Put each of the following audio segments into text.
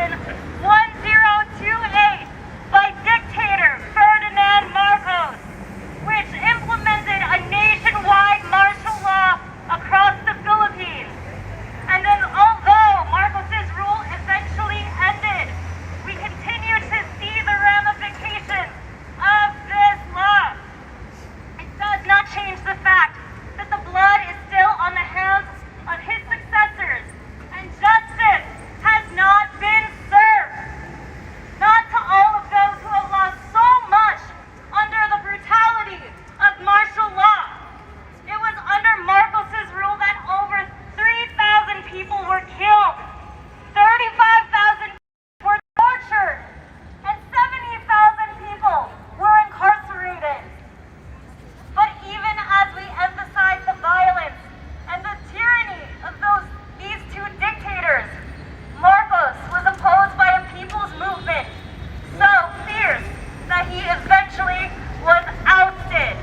Resolution 1028 by dictator Ferdinand Marcos, which implemented a nationwide martial law across the Philippines. And then although Marcos's rule eventually ended, we continue to see the ramifications of this law. It does not change the fact that the blood is still on the hands of his successors, and justice has not been served. Not to all of those who have lost so much under the brutality of martial law. It was under Marcos's rule that over 3,000 people were killed, 35,000 were tortured, and 70,000 people were incarcerated. But even as we emphasize the violence and the tyranny of these two dictators, Marcos was opposed by a people's movement so fierce that he eventually was ousted.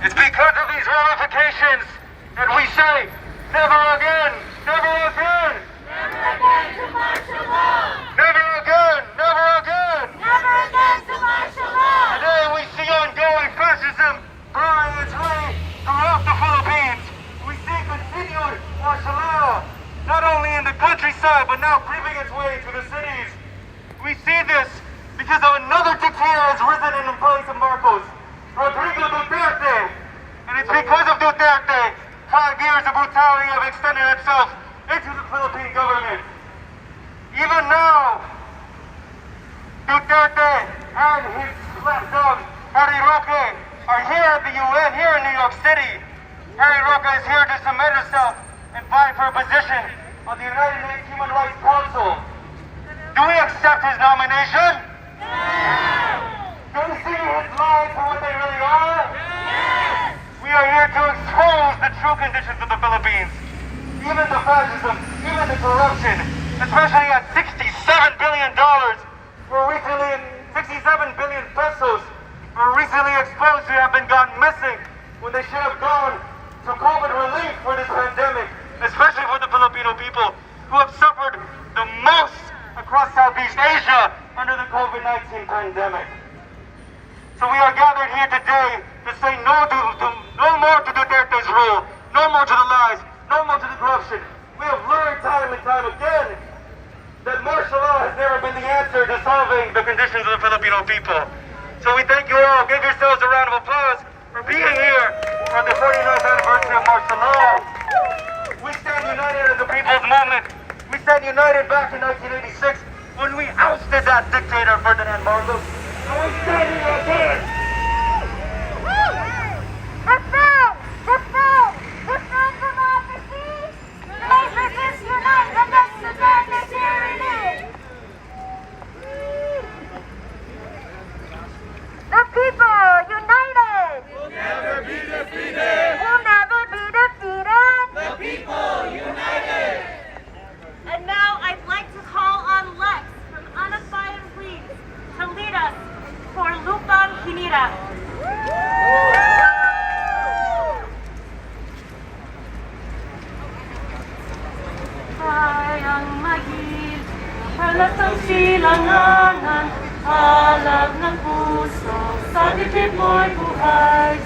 It's because of these ramifications that we say, never again, never again. Never again to martial law! Never again, never again. Never again to martial law! Today we see ongoing fascism burning its way throughout the Philippines. We see continued martial law, not only in the countryside, but now creeping its way to the cities. We see this because of another dictator has risen in the place of Marcos, Rodrigo Duterte. And it's because of Duterte, 5 years of brutality have extended itself into the Philippine government. Even now, Duterte and his lapdog, Harry Roque, are here at the UN, here in New York City. Harry Roque is here to submit himself and fight for a position on the United Nations Human Rights Council. Do we accept his nomination? Yes! Do we see his lies for what they really are? Yes! We are here to expose the true conditions of the Philippines. Even the fascism, even the corruption, especially at $67 billion, were recently, 67 billion pesos, were recently exposed to have been gone missing when they should have gone to COVID relief for this pandemic, especially for the Filipino people who have suffered the most across Southeast Asia under the COVID-19 pandemic. So we are gathered here today to say no more to Duterte's rule, no more to the lies, no more to the corruption. We have learned time and time again that martial law has never been the answer to solving the conditions of the Filipino people. So we thank you all. Give yourselves a round of applause for being here for the 49th anniversary of martial law. We stand united as a people's movement. We stand united back in 1986 when we ousted that dictator Ferdinand Marcos. And we're standing again. Defend democracy! Make resist unite against the darkness tyranny! The people united! Will never be defeated! Will never be defeated! The people united! And now I'd like to call on Lex from Anasayan Please to lead us for Lupang Hinirang. Kayang magil, halatang silanganan, halab ng puso, sa dibdib mo'y buhay.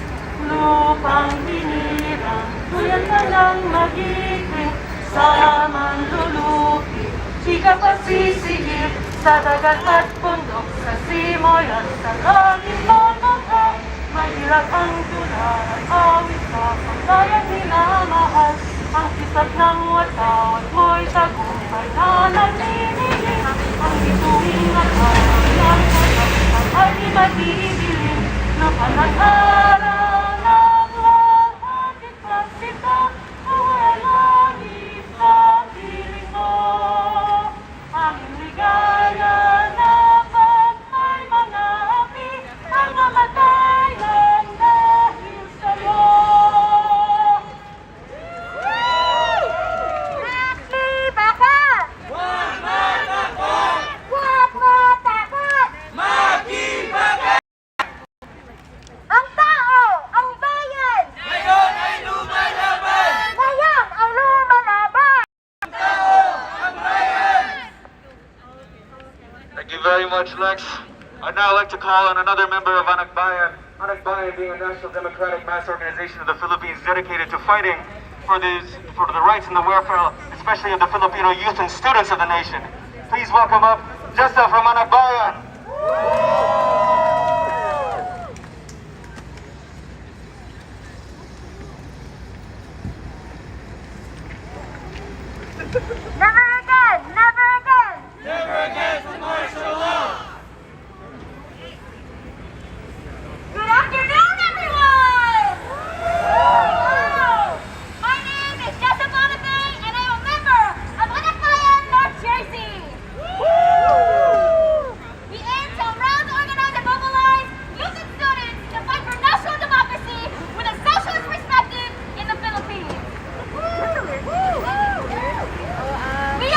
Lupang hinirang, tuyan na lang magiting, sa manlulupi, di ka pasisigil, sa dagat at bundok, sa simoy at sa langit magmamahal. Mahirap ang tula at awit sa paglayang minamahal. Ang kisap ng watawat mo'y tagumpay na naniningin. Ang bituing at hanggang at ay di matigiling. Napanag-aral ng lahat ipasita, kawalang isang piling mo. Aming ligaya na pag may mga api, ang namatay lang dahil sa'yo. Ang tao very much, Lex. I'd now like to call on another member of Anak Bayan. Anak Bayan being a national democratic mass organization of the Philippines dedicated to fighting for the rights and the welfare, especially of the Filipino youth and students of the nation. Please welcome up Jessa from Anak Bayan. Never again! Never again! Never against martial law. Good afternoon, everyone! Hello! My name is Jessa Bonifay, and I'm a member of Anak Bayan, North Jersey. We aim to arouse, organize, and mobilize youth and students to fight for national democracy with a socialist perspective in the Philippines. We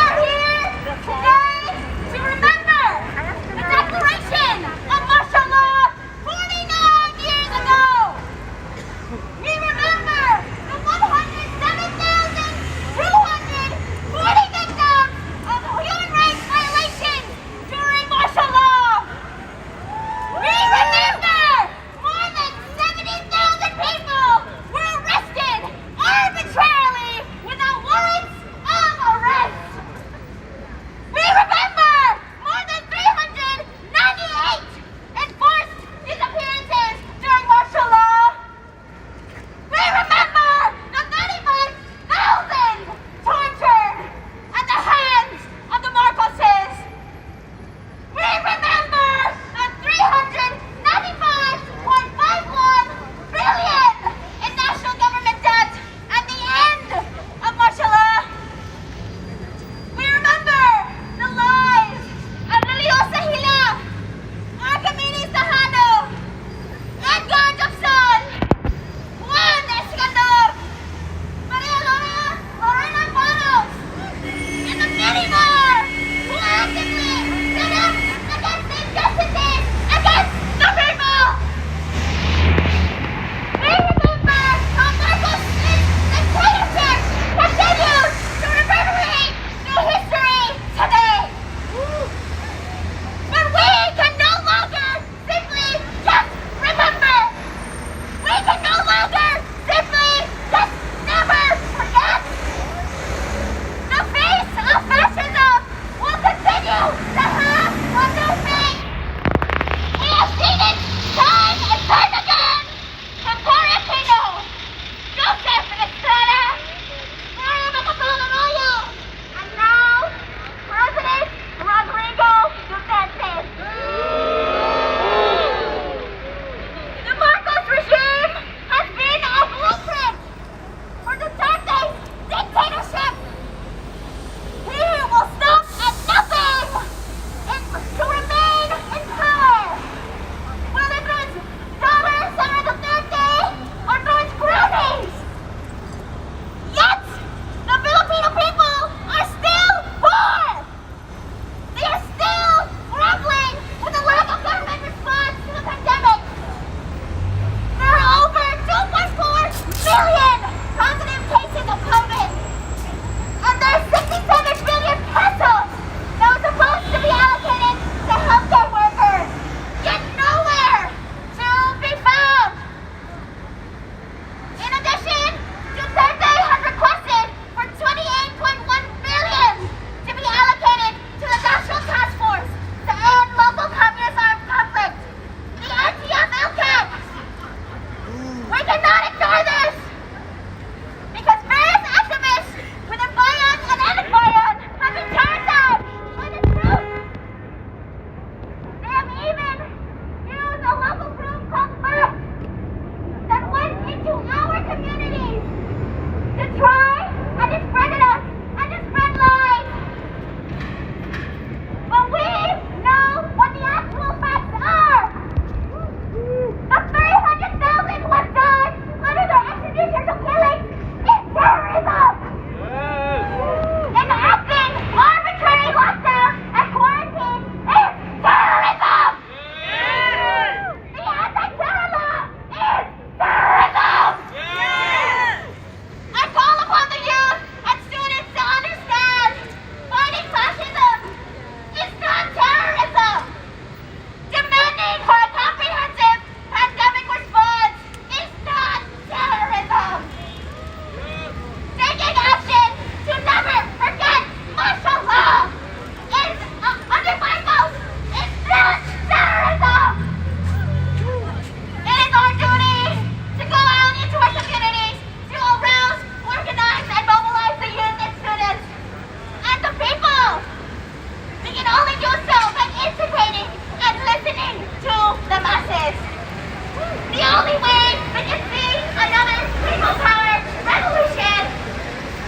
The only way we can see another people power revolution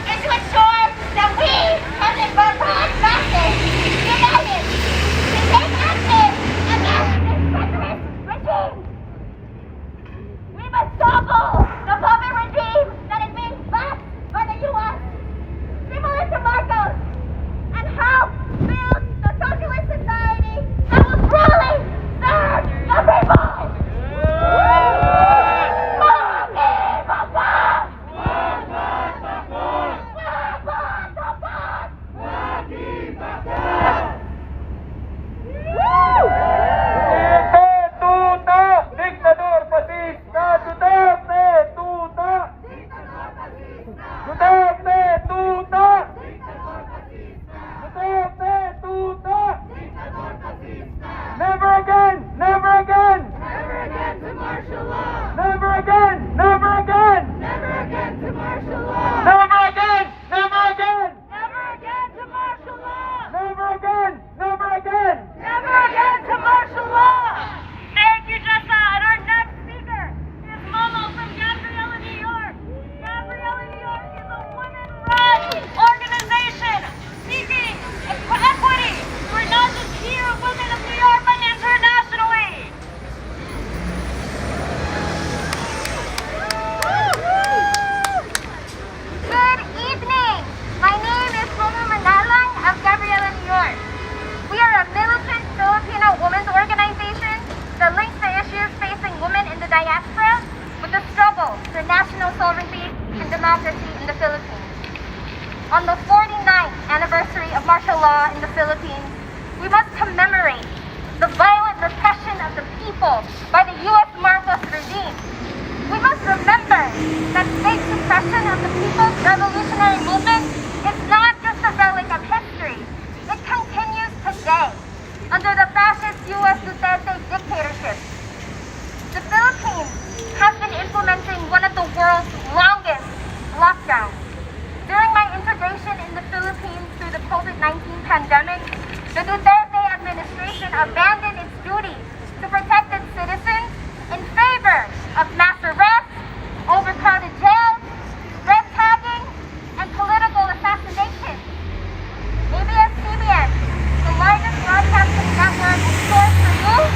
is to ensure that we, as a broad masses, united to take action against this treacherous regime. We must topple the puppet regime that is being backed by the U.S. similar to Marcos, and help build the socialist society that will truly serve the people. Dictador fascista, Duterte tuta! Duterte tuta! Duterte tuta! Never again! Never again! Never again to martial law! Never again! Never again! Never again to martial law! Never again! Never again! Never again to martial law! Never again! Never again! Never again to martial law! Thank you, Jessa. And our next speaker is Momo from Gabriella, New York. Gabriella, New York is a women-run organization seeking equity for not just here women of New York, but internationally. Good evening. My name is Momo Manalang of Gabriella, New York. We are a militant Filipino women's organization that links the issues facing women in the diaspora with the struggle for national sovereignty and democracy in the Philippines. On the 49th anniversary of martial law in the Philippines, we must commemorate the violent repression of the people by the U.S. Marcos regime. We must remember that state suppression of the People's Revolutionary Movement is not just a relic of history. It continues today under the fascist U.S. Duterte dictatorship. The Philippines has been implementing one of the world's longest lockdowns. During my integration in the Philippines through the COVID-19 pandemic, the Duterte administration abandoned its duty to protect its citizens in favor of mass arrests, overcrowded jails, red tagging, and political assassination. ABS-CBN, the largest broadcasting network and source for news,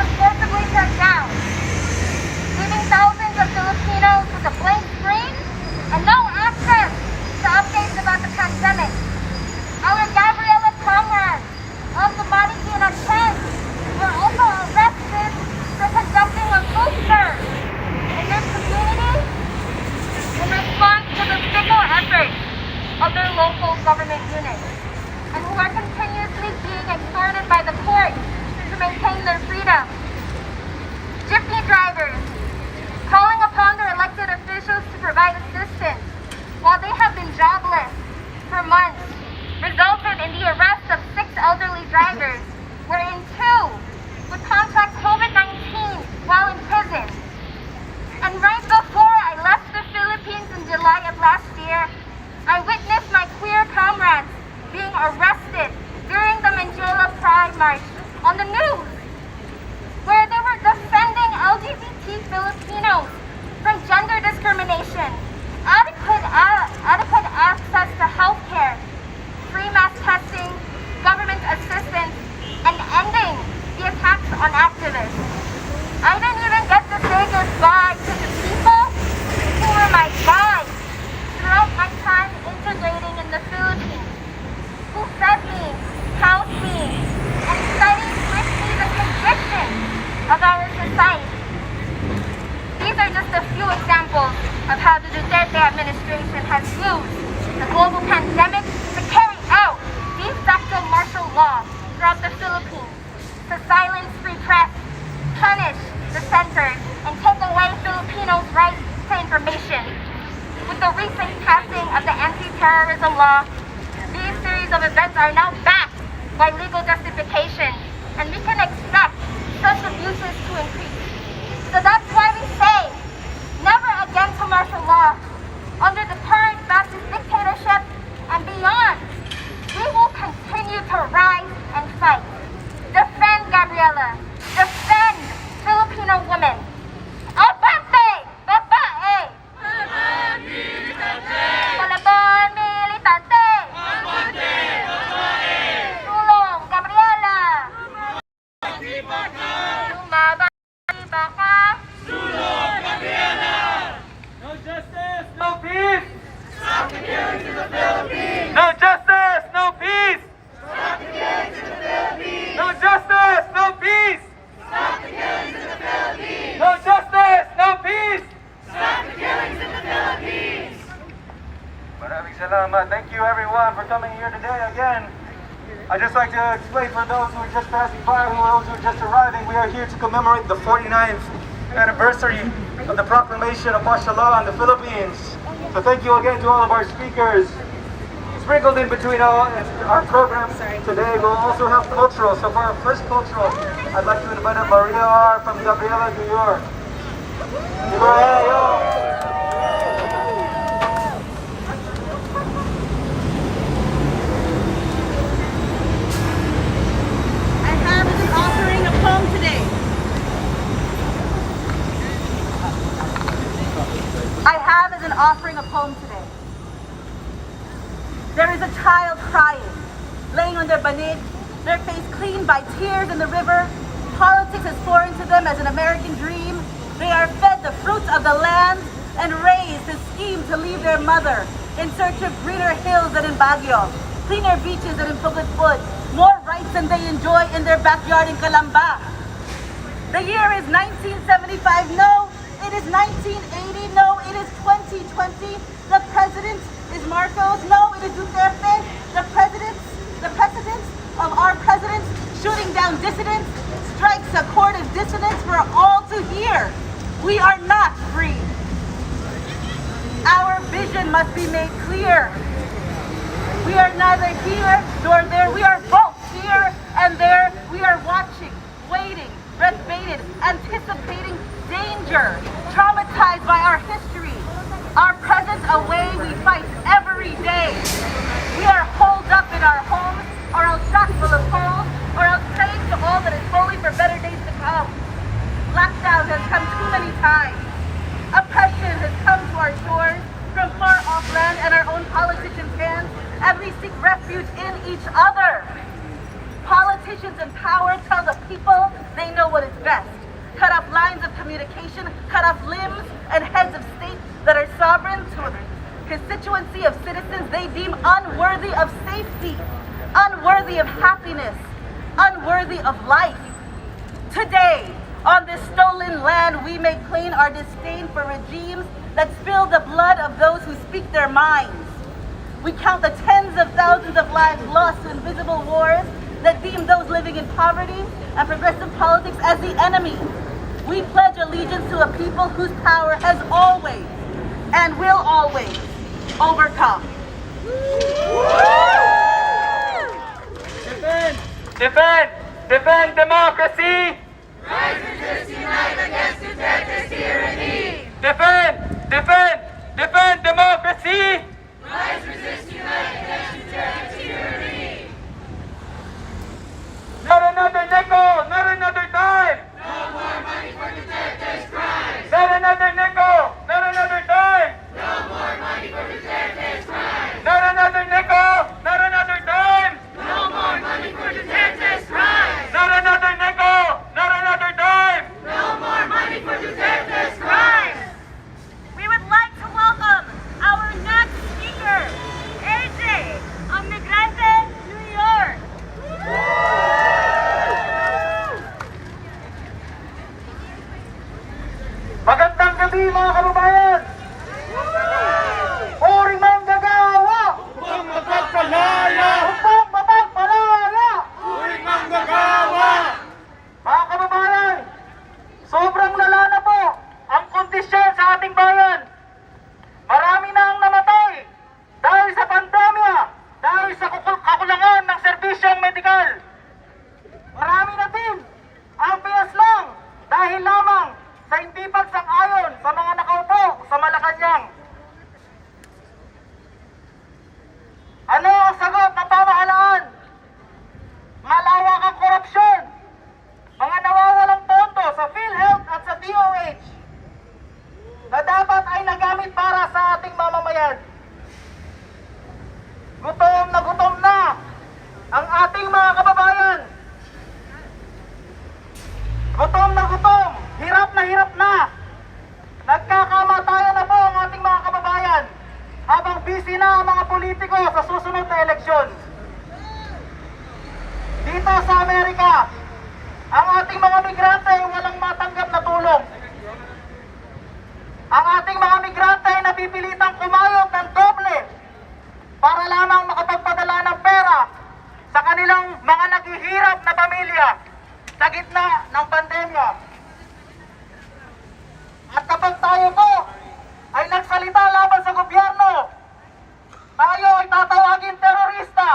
was forcibly shut down, leaving thousands of Filipinos with a blank screen and no access to updates about the pandemic. Our Gabriella comrades of the Marikina 10 were also arrested for conducting a food serve in their community in response to the fickle efforts of their local government units, and who are continuously being extorted by the court to maintain their freedom. Jeepney drivers calling upon their elected officials to provide assistance while they have been jobless for months resulted in the arrest of 6 elderly drivers, wherein 2 would contract COVID-19 while in prison. And right before I left the Philippines in July of last year, I witnessed my queer comrades being arrested during the Manila Pride March on the news, where they were defending LGBT Filipinos from gender discrimination, adequate access to health care, free mass testing, government assistance, and ending the attacks on activists. I didn't even get to say goodbye to the people who were my guides throughout my time integrating in the Philippines, who fed me, housed me, and studied with me the conditions of our society. These are just a few examples of how the Duterte administration has used the global pandemic to carry out de facto martial law throughout the Philippines, to silence free press, punish dissenters, and take away Filipinos' right to information. With the recent passing of the anti-terrorism law, these series of events are now backed by legal justification, and we can expect such abuses to increase. So that's why we say, never again to martial law. Under the current fascist dictatorship and beyond, we will continue to rise and fight. Defend Gabriella. Defend Filipino women. everyone for coming here today again. I'd just like to explain for those who are just passing by, those who are just arriving, we are here to commemorate the 49th anniversary of the proclamation of martial law in the Philippines. So thank you again to all of our speakers. Sprinkled in between our programs today, we'll also have cultural. So for our first cultural, I'd like to invite up Maria R. from Gabriela, New York. I have as an offering a poem today. I have as an offering a poem today. There is a child crying, laying on their banig, their face cleaned by tears in the river. Politics is foreign to them as an American dream. They are fed the fruits of the land and raised to scheme to leave their mother in search of greener hills than in Baguio, cleaner beaches than in Pugudpud, more rights than they enjoy in their backyard in Calamba. The year is 1975. No, it is 1980. No, it is 2020. The president is Marcos. No, it is Duterte. The precedent of our president shooting down dissidents strikes a chord of dissonance for all to hear. We are not free. Our vision must be made clear. We are neither here nor there. We are both here and there. We are watching, waiting, breath-baited, anticipating danger, traumatized by our history. Our present away, we fight every day. We are holed up in our homes, or else chock full of holes, or else praying to all that is holy for better days to come. Lockdown has come too many times. Oppression has come to our shores from far off land and our own politicians' hands, and we seek refuge in each other. Politicians in power tell the people they know what is best. Cut off lines of communication, cut off limbs and heads of state that are sovereign to a constituency of citizens they deem unworthy of safety, unworthy of happiness, unworthy of life. Today, on this stolen land, we make plain our disdain for regimes that spill the blood of those who speak their minds. We count the tens of thousands of lives lost to invisible wars that deem those living in poverty and progressive politics as the enemy. We pledge allegiance to a people whose power has always and will always overcome. Defend democracy! Rise, resist, unite against Duterte's tyranny! Defend democracy! Rise, resist, unite against Duterte's tyranny! Not another nickel! Not another dime! No more money for Duterte's crimes! Not another nickel! Not another dime! No more money for Duterte's crimes! Not another nickel! Not another dime! No more money for Duterte's crimes! Not another nickel! Not another dime! No more money for Duterte's crimes! We would like to welcome our next speaker, AJ, of Migrante, New York. Magandang gabi mga kababayan! Uri mang gagawa! Upang mapagpalaya! Upang mapagpalaya! Uri mang gagawa! Mga kababayan, sobrang lala na po ang kondisyon sa ating bayan. Marami na ang namatay dahil sa pandemya, dahil sa kakulangan ng serbisyong medikal. Marami na din ang pinaslang dahil lamang sa hindi pagsang-ayon sa mga nakaupo sa Malacanang. Ano ang sagot ng pamahalaan? Malawak ang korupsyon, mga nawawalang pondo sa PhilHealth at sa DOH na dapat ay nagamit para sa ating mamamayan. Gutom na ang ating mga kababayan. Gutom na gutom, hirap na. Nagkakamatayan na po ang ating mga kababayan habang busy na ang mga politiko sa susunod na eleksyon. Dito sa Amerika, ang ating mga migrante ay walang matanggap na tulong. Ang ating mga migrante ay napipilitang kumayod ng doble para lamang makapagpadala ng pera sa kanilang mga naghihirap na pamilya sa gitna ng pandemya. At kapag tayo po ay nagsalita laban sa gobyerno, tayo ay tatawagin terorista.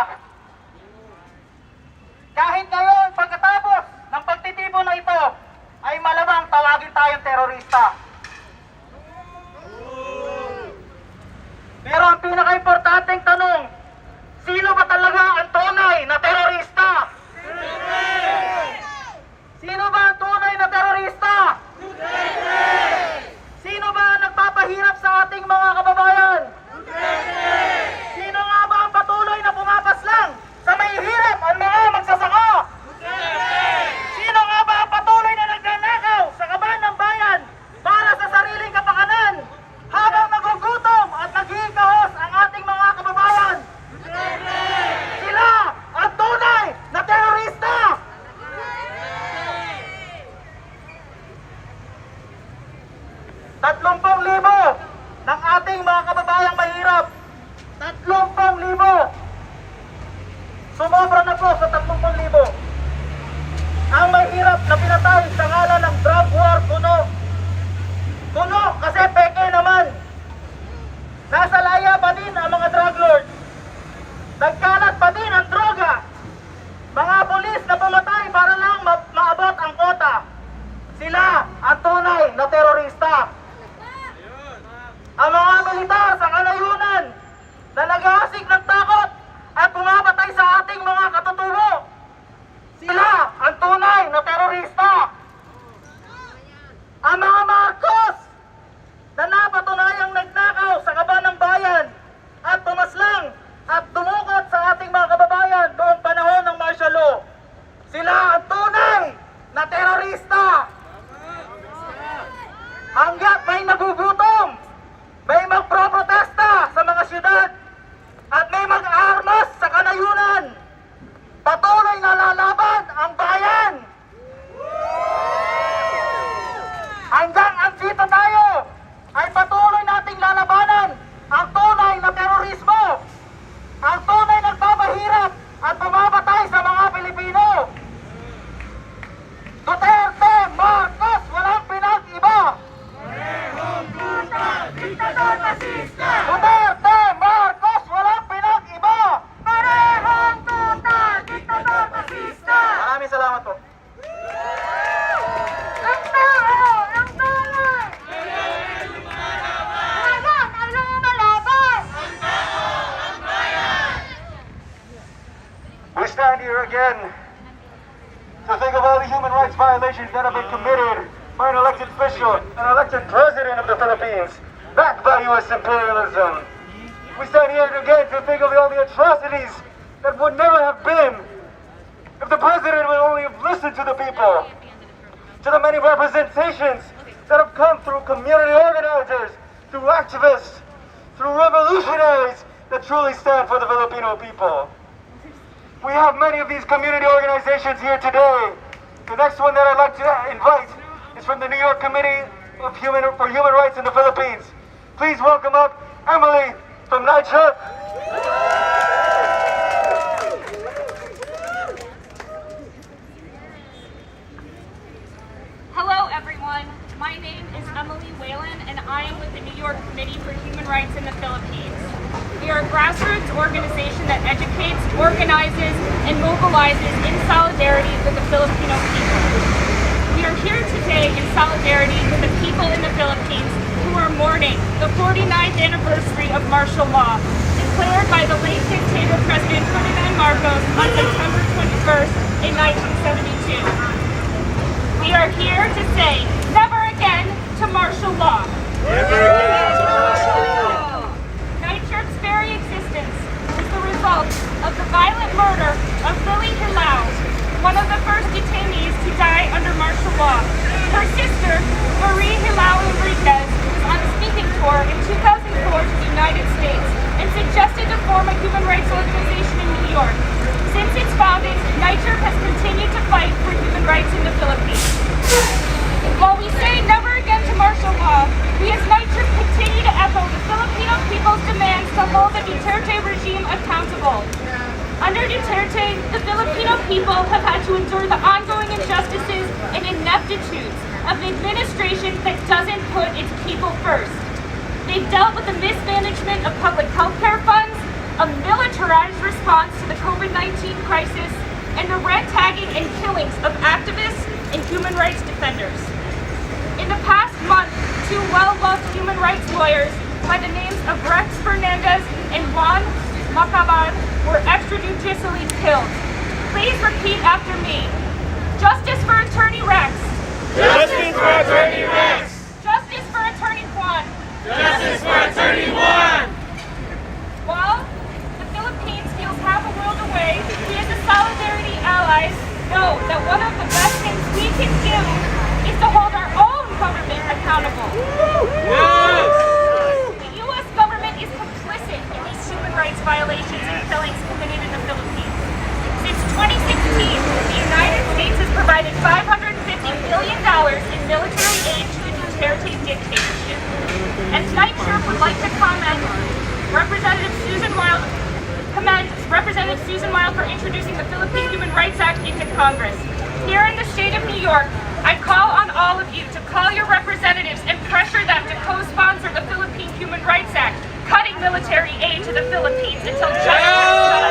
Kahit ngayon, pagkatapos ng pagtitipon na ito, ay malamang tawagin tayong terorista. Pero ang pinaka-importanteng tanong, sino ba talaga ang tunay na terorista? Sino ba ang tunay na terorista? Sino ba ang nagpapahirap sa ating mga kababayan? Sino nga ba ang patuloy na pumapaslang sa may hirap ang mga magsasaka? Sino nga ba ang patuloy na nagnanakaw sa kaban ng bayan para sa sariling kapakanan habang nagugutom at naghihikahos ang ating mga kababayan? Sila ang tunay na terorista! 30,000 ng ating mga kababayang mahirap. 30,000. Sumobra na po sa 30,000. Ang mahirap na pinatay sa ngalan ng drug war, puno. Puno kasi peke naman. Nasa laya pa din ang mga drug lords. Nagkalat pa din ang droga. Mga pulis na pumatay para lang maabot ang kota. Sila ang tunay na terorista. Ang mga militar sa kalayunan na nag-aasig ng takot at pumapatay sa ating mga katutubo. Sila ang tunay na terorista. Ang mga Marcos na napatunayang nagnakaw sa kaban ng bayan at pumaslang at dumukot sa ating mga kababayan noong panahon ng martial law. Sila ang tunay na terorista. Hanggat may nagugutom, may magproprotesta sa mga syudad at may mag-armas sa kanayunan, patuloy na lalaban ang bayan. Hanggang andito tayo ay patuloy nating lalabanan ang tunay na terorismo, ang tunay nagpapahirap at bumabatay sa mga Pilipino. Duterte, Marcos, walang pinag-iba. Dictator fascista! Duterte, Marcos, walang pinag-iba. Parehong tuta! Dictator fascista! Maraming salamat po. Ang tao! Ang bayan! Bayan ang lumalaban! Ang tao! Ang bayan! We stand here again to think of all the human rights violations that have been committed by an elected official, an elected president of the Philippines, backed by U.S. imperialism. We stand here again to think of all the atrocities that would never have been if the president would only have listened to the people, to the many representations that have come through community organizers, through activists, through revolutionaries that truly stand for the Filipino people. We have many of these community organizations here today. The next one that I'd like to invite is from the New York Committee for Human Rights in the Philippines. Please welcome up Emily from Niger. Hello everyone, my name is Emily Whalen and I am with the New York Committee for Human Rights in the Philippines. We are a grassroots organization that educates, organizes, and mobilizes in solidarity with the Filipino people. We are here today in solidarity with the people in the Philippines who are mourning the 49th anniversary of martial law, declared by the late dictator President Ferdinand Marcos on September 21st in 1972. We are here to say, never again to martial law. Nitrup's very existence is the result of the violent murder of Lily Hilao, one of the first detainees to die under martial law. Her sister, Marie Hilao Enriquez, was on a speaking tour in 2004 to the United States and suggested to form a human rights organization in New York. Since its founding, NITRP has continued to fight for human rights in the Philippines. While we say never again to martial law, we as NITRP continue to echo the Filipino people's demands to hold the Duterte regime accountable. Under Duterte, the Filipino people have had to endure the ongoing injustices and ineptitudes of an administration that doesn't put its people first. They've dealt with the mismanagement of public health care funds, a militarized response to the COVID-19 crisis, and the red tagging and killings of activists and human rights defenders. In the past month, two well-loved human rights lawyers by the names of Rex Fernandez and Juan Macabar were extrajudicially killed. Please repeat after me. Justice for Attorney Rex. Justice for Attorney Rex! Justice for Attorney Juan. Justice for Attorney Juan! While the Philippines feels half a world away, we as the Solidarity allies know that one of the best things we can do is to hold our own government accountable. Yes! The U.S. government is complicit in these human rights violations and killings committed in the Philippines. Since 2016, the United States has provided $550 billion in military aid to the Duterte dictatorship. And tonight, Trump would like to commend Representative Susan Wild for introducing the Philippine Human Rights Act into Congress. Here in the state of New York, I call on all of you to call your representatives and pressure them to co-sponsor the Philippine Human Rights Act, cutting military aid to the Philippines until justice is done.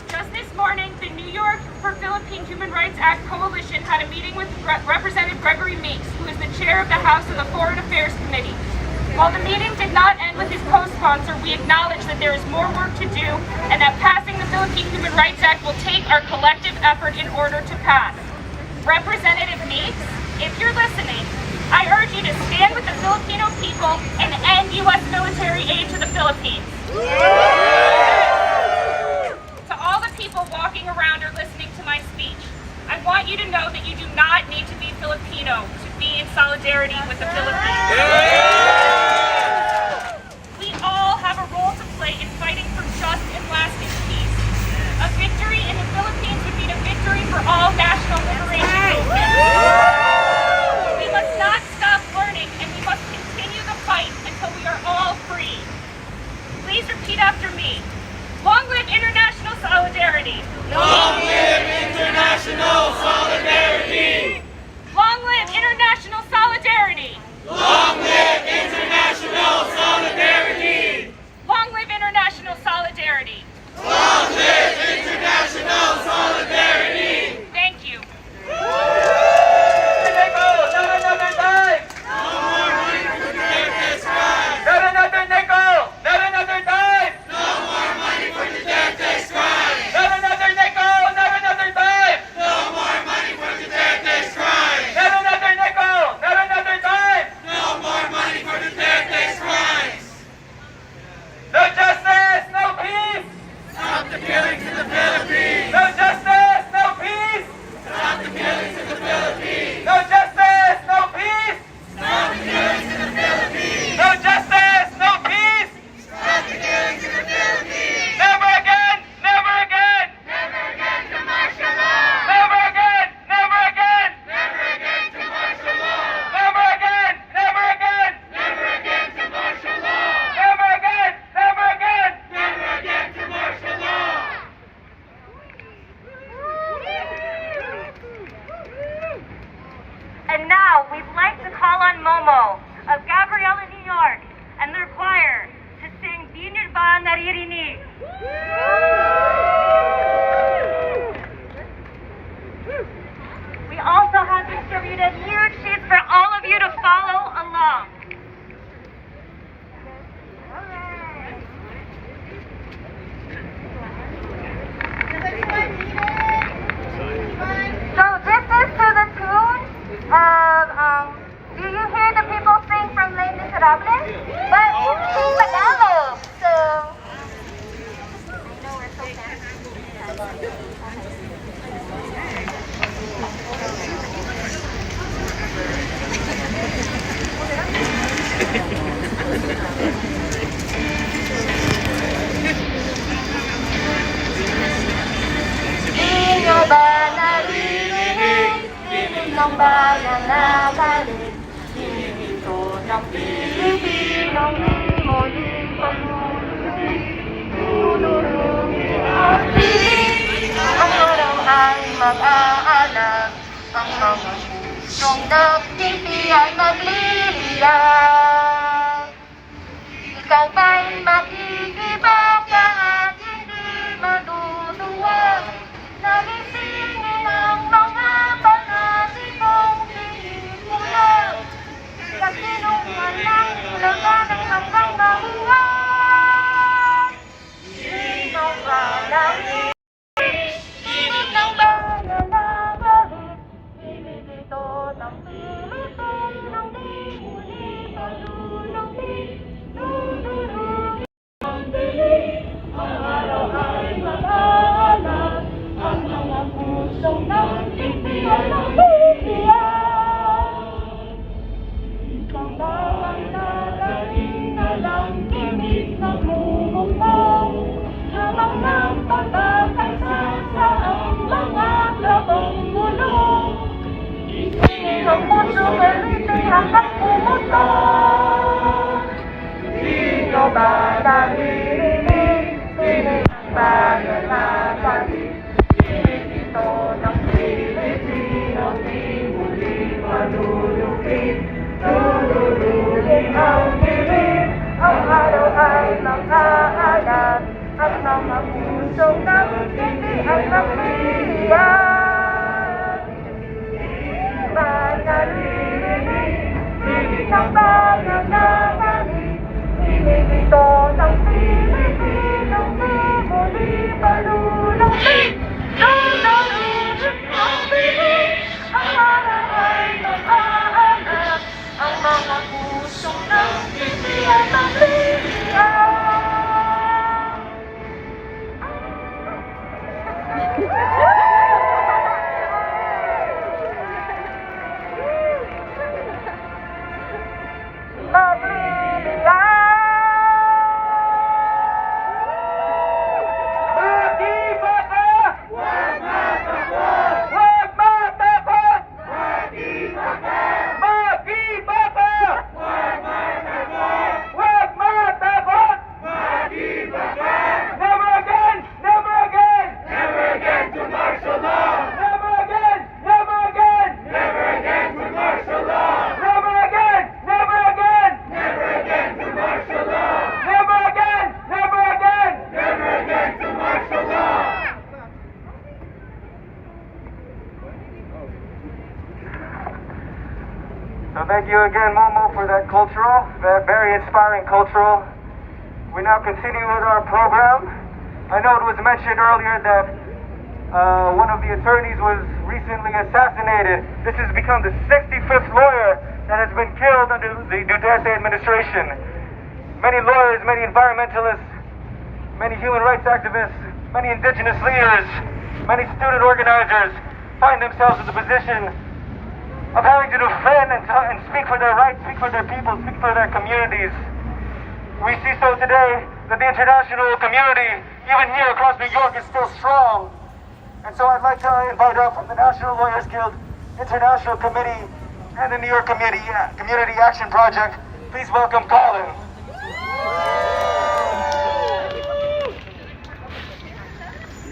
Just this morning, the New York for Philippine Human Rights Act Coalition had a meeting with Representative Gregory Meeks, who is the chair of the House of the Foreign Affairs Committee. While the meeting did not end with his co-sponsor, we acknowledge that there is more work to do and that passing the Philippine Human Rights Act will take our collective effort in order to pass. Representative Meeks, if you're listening, I urge you to stand with the Filipino people and end U.S. military aid to the Philippines. To all the people walking around or listening to my speech, I want you to know that you do not need to be Filipino to be in solidarity with the Philippines. We all have a role to play in fighting for just and lasting peace. A victory in the Philippines would mean a victory for all national liberation movements. We must not stop learning, and we must continue the fight until we are all free. Please repeat after me. Long live international solidarity! Long live international solidarity! Long live international solidarity! Long live international solidarity! Long live international solidarity! Long live international solidarity! Thank you. Not another dime! No more money for Duterte's crimes! Not another nickel! Not another dime! No more money for Duterte's crimes! Not another nickel! Not another dime! No more money for Duterte's crimes! Not another nickel! Not another dime! No more money for Duterte's crimes! No justice! No peace! Stop the killings in the Philippines! No justice! No peace! Stop the killings in the Philippines! No justice! No peace! Stop the killings in the Philippines! No justice! No peace! Stop the killings in the Philippines! Never again! Never again! Never again to martial law! Never again! Never again! Never again to martial law! Never again! Never again! Never again to martial law! Never again! Never again! Never again to martial law! And now we'd like to call on Momo of Gabriela, New York, and their choir to sing Di Niyo Ba Naririnig? We also have distributed huge sheets for all of you to follow along. So this is to the tune of, do you hear the people sing from Les Miserables? But it's in Tagalog, so... I know we're so fancy. Di nyo ba naririnig? Dinig ng bayan na galing? Hinito ng Pilipinong ng hindi ay magliliyab. Ikaw ba'y makikibaka at hindi maluluwag? Nagisingin ang mga panatibong pelikula. Sa kinuman ng labanan hanggang mahuwag. Sino ba lang sunod ng bayan na balik? Pinilito ng Pilipinong di muli palulungin. Dudurugin ang dilim, ang araw ay mag-aalam. Ang mga pusong nagtitiyan ng bitiyan. Ikaw ba ang narating na lang tinig ng mumukmang? Habang ng pagkakaisa sa ang mga labang mulong. Isingin ang puso balitin hanggang pumutong. Sino ba naririnig? Sino ba nananalig? Ito ng Pilipino, di muli malulupit. Dudurugin ang dilim, ang araw ay mag-aalam. Ang mga pusong nagtiti ay magliliyab. Di ba naririnig? Tinig ng bayan na balik. Tinig ito ng Pilipinong di muli palulungin. Dudurugin ang dilim, ang araw ay mag-aalam. Ang mga pusong nagtiti ay magliliyab. So thank you again, Momo, for that very inspiring cultural. We now continue with our program. I know it was mentioned earlier that one of the attorneys was recently assassinated. This has become the 65th lawyer that has been killed under the Duterte administration. Many lawyers, many environmentalists, many human rights activists, many indigenous leaders, many student organizers find themselves in the position of having to defend and speak for their rights, speak for their people, speak for their communities. We see so today that the international community, even here across New York, is still strong. And so I'd like to invite up from the National Lawyers Guild International Committee and the New York Community Action Project. Please welcome Colin.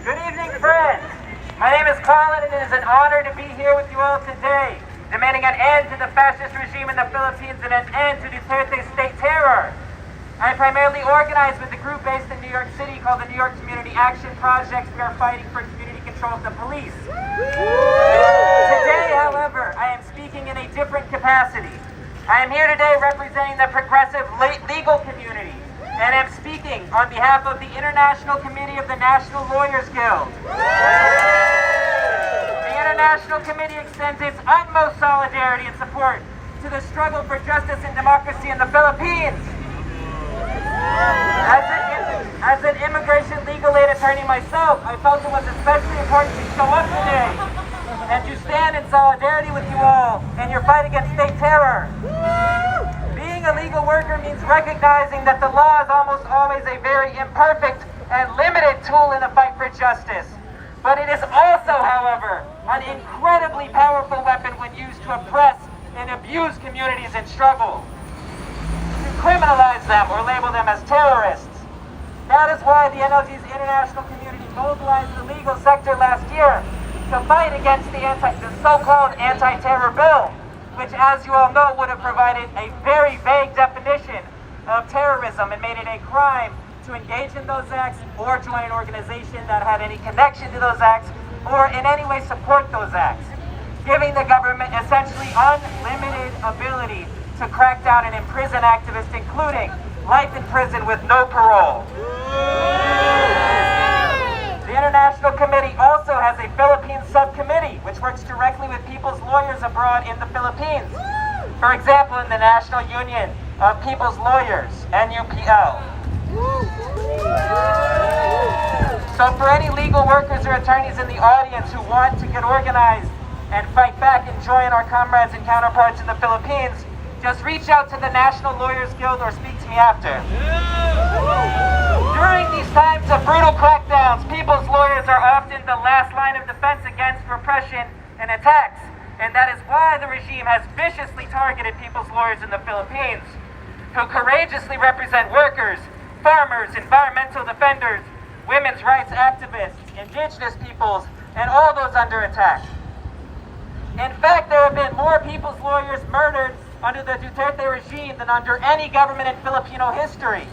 Good evening, friends. My name is Colin, and it is an honor to be here with you all today, demanding an end to the fascist regime in the Philippines and an end to Duterte's state terror. I am primarily organized with a group based in New York City called the New York Community Action Project. We are fighting for community control of the police. Today, however, I am speaking in a different capacity. I am here today representing the progressive legal community, and am speaking on behalf of the International Committee of the National Lawyers Guild. The International Committee extends its utmost solidarity and support to the struggle for justice and democracy in the Philippines. As an immigration legal aid attorney myself, I felt it was especially important to show up today and to stand in solidarity with you all in your fight against state terror. Being a legal worker means recognizing that the law is almost always a very imperfect and limited tool in the fight for justice. But it is also, however, an incredibly powerful weapon when used to oppress and abuse communities in struggle, to criminalize them or label them as terrorists. That is why the NLG's international community mobilized the legal sector last year to fight against the so-called anti-terror bill, which, as you all know, would have provided a very vague definition of terrorism and made it a crime to engage in those acts or join an organization that had any connection to those acts or in any way support those acts, giving the government essentially unlimited ability to crack down and imprison activists, including life in prison with no parole. The International Committee also has a Philippine subcommittee which works directly with people's lawyers abroad in the Philippines. For example, in the National Union of People's Lawyers, NUPL. So for any legal workers or attorneys in the audience who want to get organized and fight back and join our comrades and counterparts in the Philippines, just reach out to the National Lawyers Guild or speak to me after. During these times of brutal crackdowns, people's lawyers are often the last line of defense against repression and attacks. And that is why the regime has viciously targeted people's lawyers in the Philippines, who courageously represent workers, farmers, environmental defenders, women's rights activists, indigenous peoples, and all those under attack. In fact, there have been more people's lawyers murdered under the Duterte regime than under any government in Filipino history.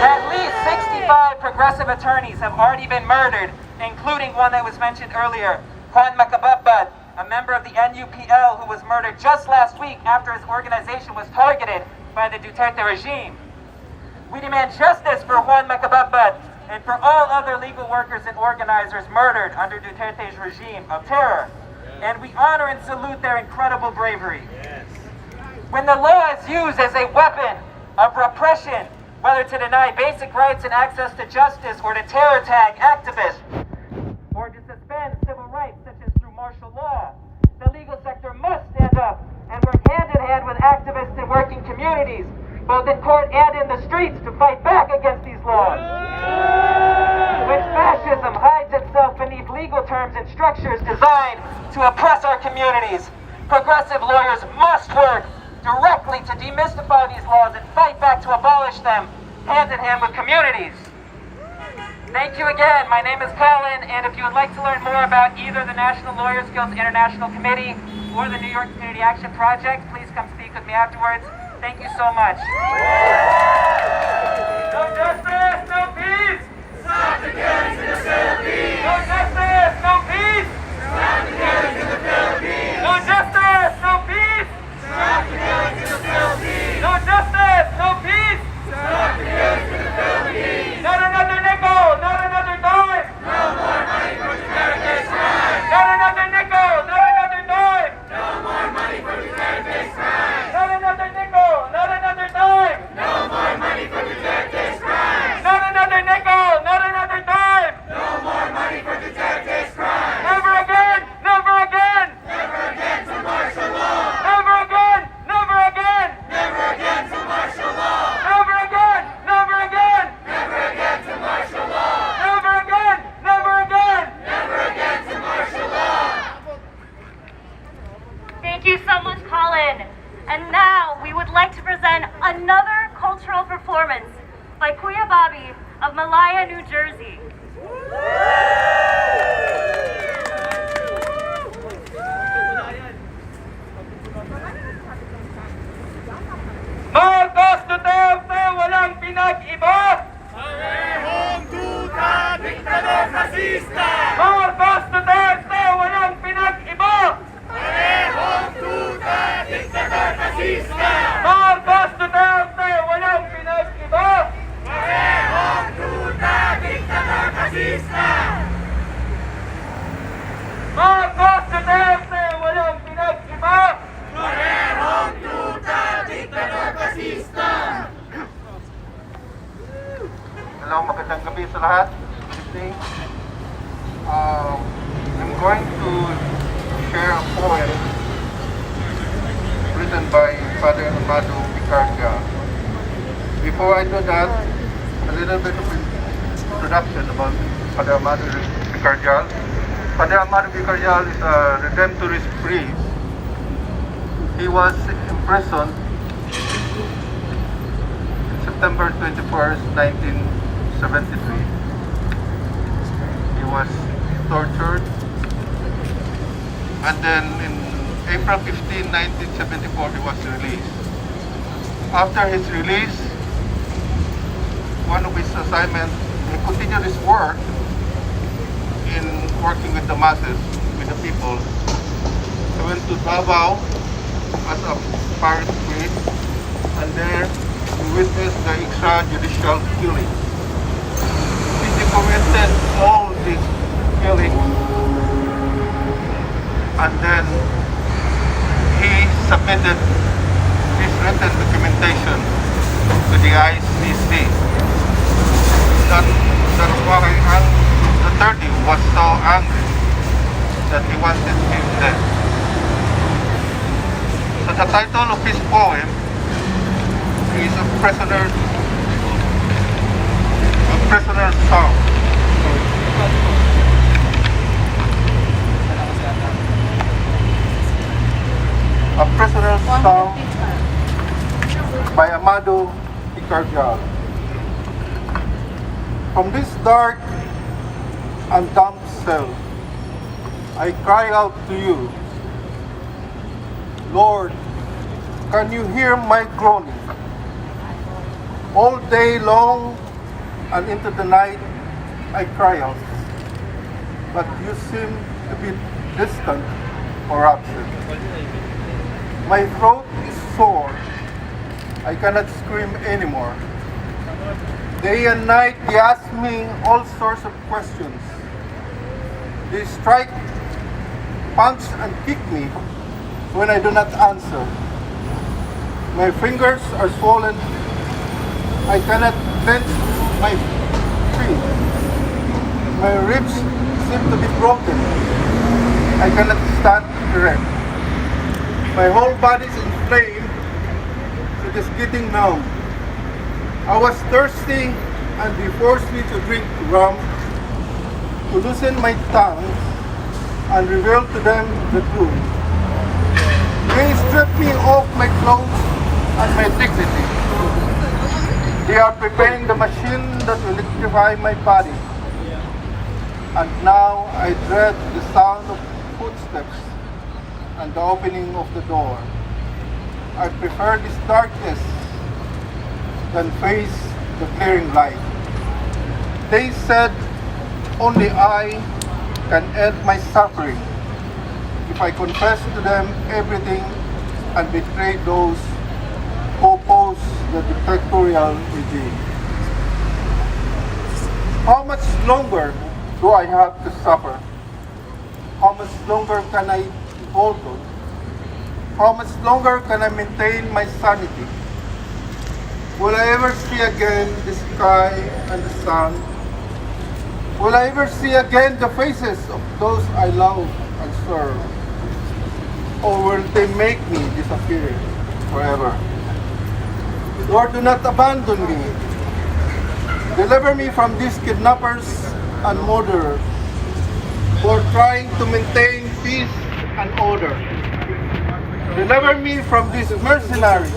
At least 65 progressive attorneys have already been murdered, including one that was mentioned earlier, Juan Macababad, a member of the NUPL who was murdered just last week after his organization was targeted by the Duterte regime. We demand justice for Juan Macababad and for all other legal workers and organizers murdered under Duterte's regime of terror. And we honor and salute their incredible bravery. When the law is used as a weapon of repression, whether to deny basic rights and access to justice or to terror tag activists, or to suspend civil rights such as through martial law, the legal sector must stand up and work hand in hand with activists in working communities, both in court and in the streets, to fight back against these laws. When fascism hides itself beneath legal terms and structures designed to oppress our communities, progressive lawyers must work directly to demystify these laws and fight back to abolish them, hand in hand with communities. Thank you again. My name is Colin, and if you would like to learn more about either the National Lawyers Guild's International Committee or the New York Community Action Project, please come speak with me afterwards. Thank you so much. No justice, no peace! Stop the killings in the Philippines! No justice, no peace! Stop the killings in the Philippines! No justice, no peace! Stop the killings in the Philippines! No justice, no peace! Stop the killings in the Philippines! Not another nickel! Not another dime! No more money for Duterte's crime! Not another nickel! Not another dime! No more money for Duterte's crime! Not another nickel! Not another dime! No more money for Duterte's crime! Not another nickel! Not another dime! No more money for Duterte's crime! Never again! Never again! Never again to martial law! Never again! Never again! Never again to martial law! Never again! Never again! Never again to martial law! Never again! Never again! Never again to martial law! Thank you so much, Colin. And now we would like to present another cultural performance by Kuya Bobby of Malaya, New Jersey. Marcos Duterte, walang pinag-iba! Parehong duda, diktador fascista! Marcos Duterte, walang pinag-iba! Parehong duda, diktador fascista! Marcos Duterte, walang pinag-iba! Parehong duda, diktador fascista! Marcos Duterte, walang pinag-iba! Parehong duda, diktador fascista! Hello, magandang gabi sa lahat. Good evening. I'm going to share a poem written by Father Amado Picardia. Before I do that, a little bit of introduction about Father Amado Picardia. Father Amado Picardia is a Redemptorist priest. He was imprisoned September 21st, 1973. He was tortured, and then in April 15, 1974, he was released. After his release, one of his assignments, he continued his work in working with the masses, with the people. He went to Davao as a pirate priest, and there he witnessed the extrajudicial killings. He documented all these killings, and then he submitted his written documentation to the ICC. That Duterte was so angry that he wanted him dead. So the title of his poem is A Prisoner's Song. A Prisoner's Song by Amado Picardial. From this dark and damp cell, I cry out to you, Lord, can you hear my groaning? All day long and into the night, I cry out, but you seem to be distant or absent. My throat is sore. I cannot scream anymore. Day and night they ask me all sorts of questions. They strike, punch, and kick me when I do not answer. My fingers are swollen. I cannot clench my feet. My ribs seem to be broken. I cannot stand erect. My whole body is inflamed. It is getting numb. I was thirsty and they forced me to drink rum, to loosen my tongue and reveal to them the truth. They stripped me off my clothes and my dignity. They are preparing the machine that will electrify my body. And now I dread the sound of footsteps and the opening of the door. I prefer this darkness than face the clearing light. They said only I can end my suffering if I confess to them everything and betray those who oppose the dictatorial regime. How much longer do I have to suffer? How much longer can I hold on? How much longer can I maintain my sanity? Will I ever see again the sky and the sun? Will I ever see again the faces of those I love and serve? Or will they make me disappear forever? Lord, do not abandon me. Deliver me from these kidnappers and murderers who are trying to maintain peace and order. Deliver me from these mercenaries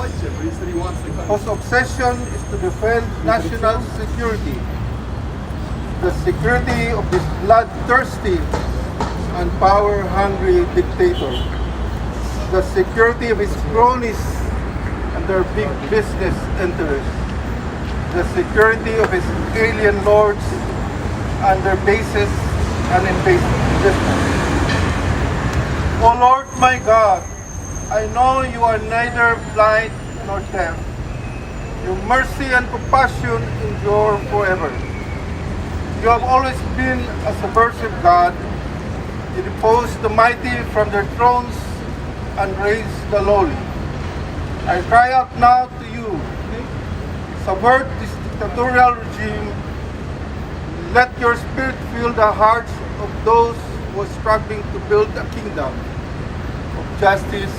whose obsession is to defend national security, the security of this bloodthirsty and power-hungry dictator, the security of his cronies and their big business interests, the security of his alien lords and their bases and investments. O Lord my God, I know you are neither blind nor deaf. Your mercy and compassion endure forever. You have always been a subversive God. You depose the mighty from their thrones and raise the lowly. I cry out now to you, subvert this dictatorial regime. Let your spirit fill the hearts of those who are struggling to build a kingdom of justice,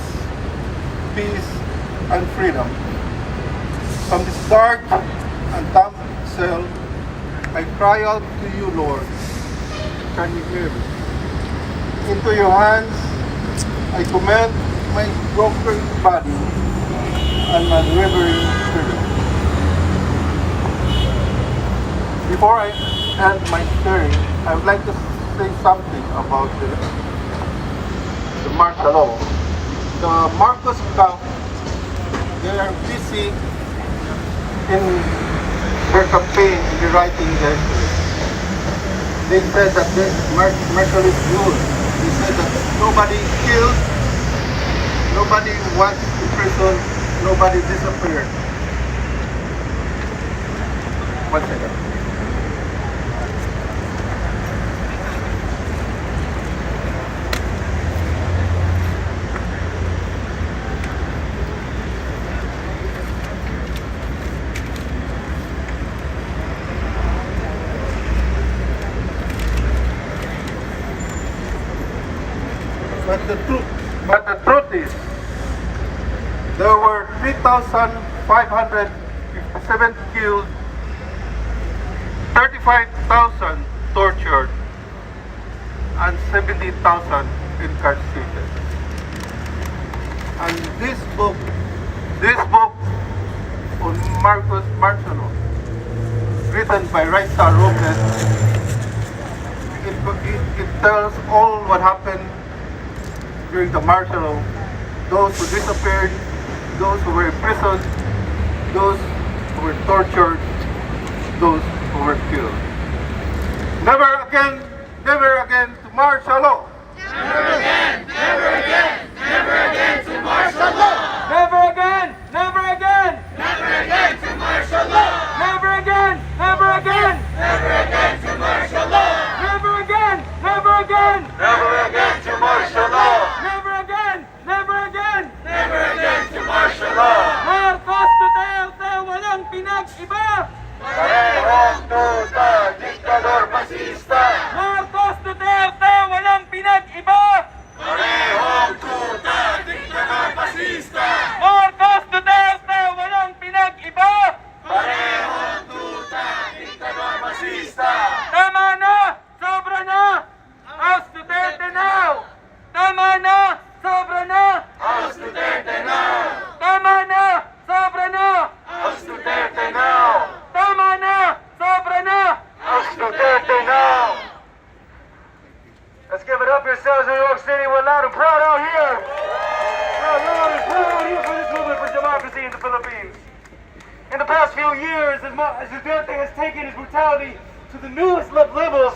peace, and freedom. From this dark and damp cell, I cry out to you, Lord. Can you hear me? Into your hands, I commend my broken body and my wavering spirit. Before I end my sharing, I would like to say something about the martial law. the Marcos camp, they are busy in their campaign, in the writing there. They said that martial is good. They said that nobody killed, nobody went to prison, nobody disappeared. One second. But the truth is, there were 3,557 killed, 35,000 tortured, and 70,000 incarcerated. And this book on Marcos Marciano, written by Raisa Robles, it tells all what happened during the martial law, those who disappeared, those who were imprisoned, those who were tortured, those who were killed. Never again to martial law. Never again to martial law. Never again to martial law. Never again to martial law. Never again to martial law. Never again to martial law. Never again to martial law. Marcos Duterte, walang pinag-iba. Parehong tuta, diktador fascista. Marcos Duterte, walang pinag-iba. Parehong tuta, diktador fascista. Marcos Duterte, walang pinag-iba. Parehong tuta, diktador fascista. Tama na! Sobra na! House Duterte now! Tama na! Sobra na! House Duterte now. Tama na! Sobra na! House Duterte now. Tama na! Sobra na! House Duterte now. Let's give it up yourselves in New York City. We're loud and proud out here. We're loud and proud out here for this movement for democracy in the Philippines. In the past few years, as Duterte has taken his brutality to the newest levels,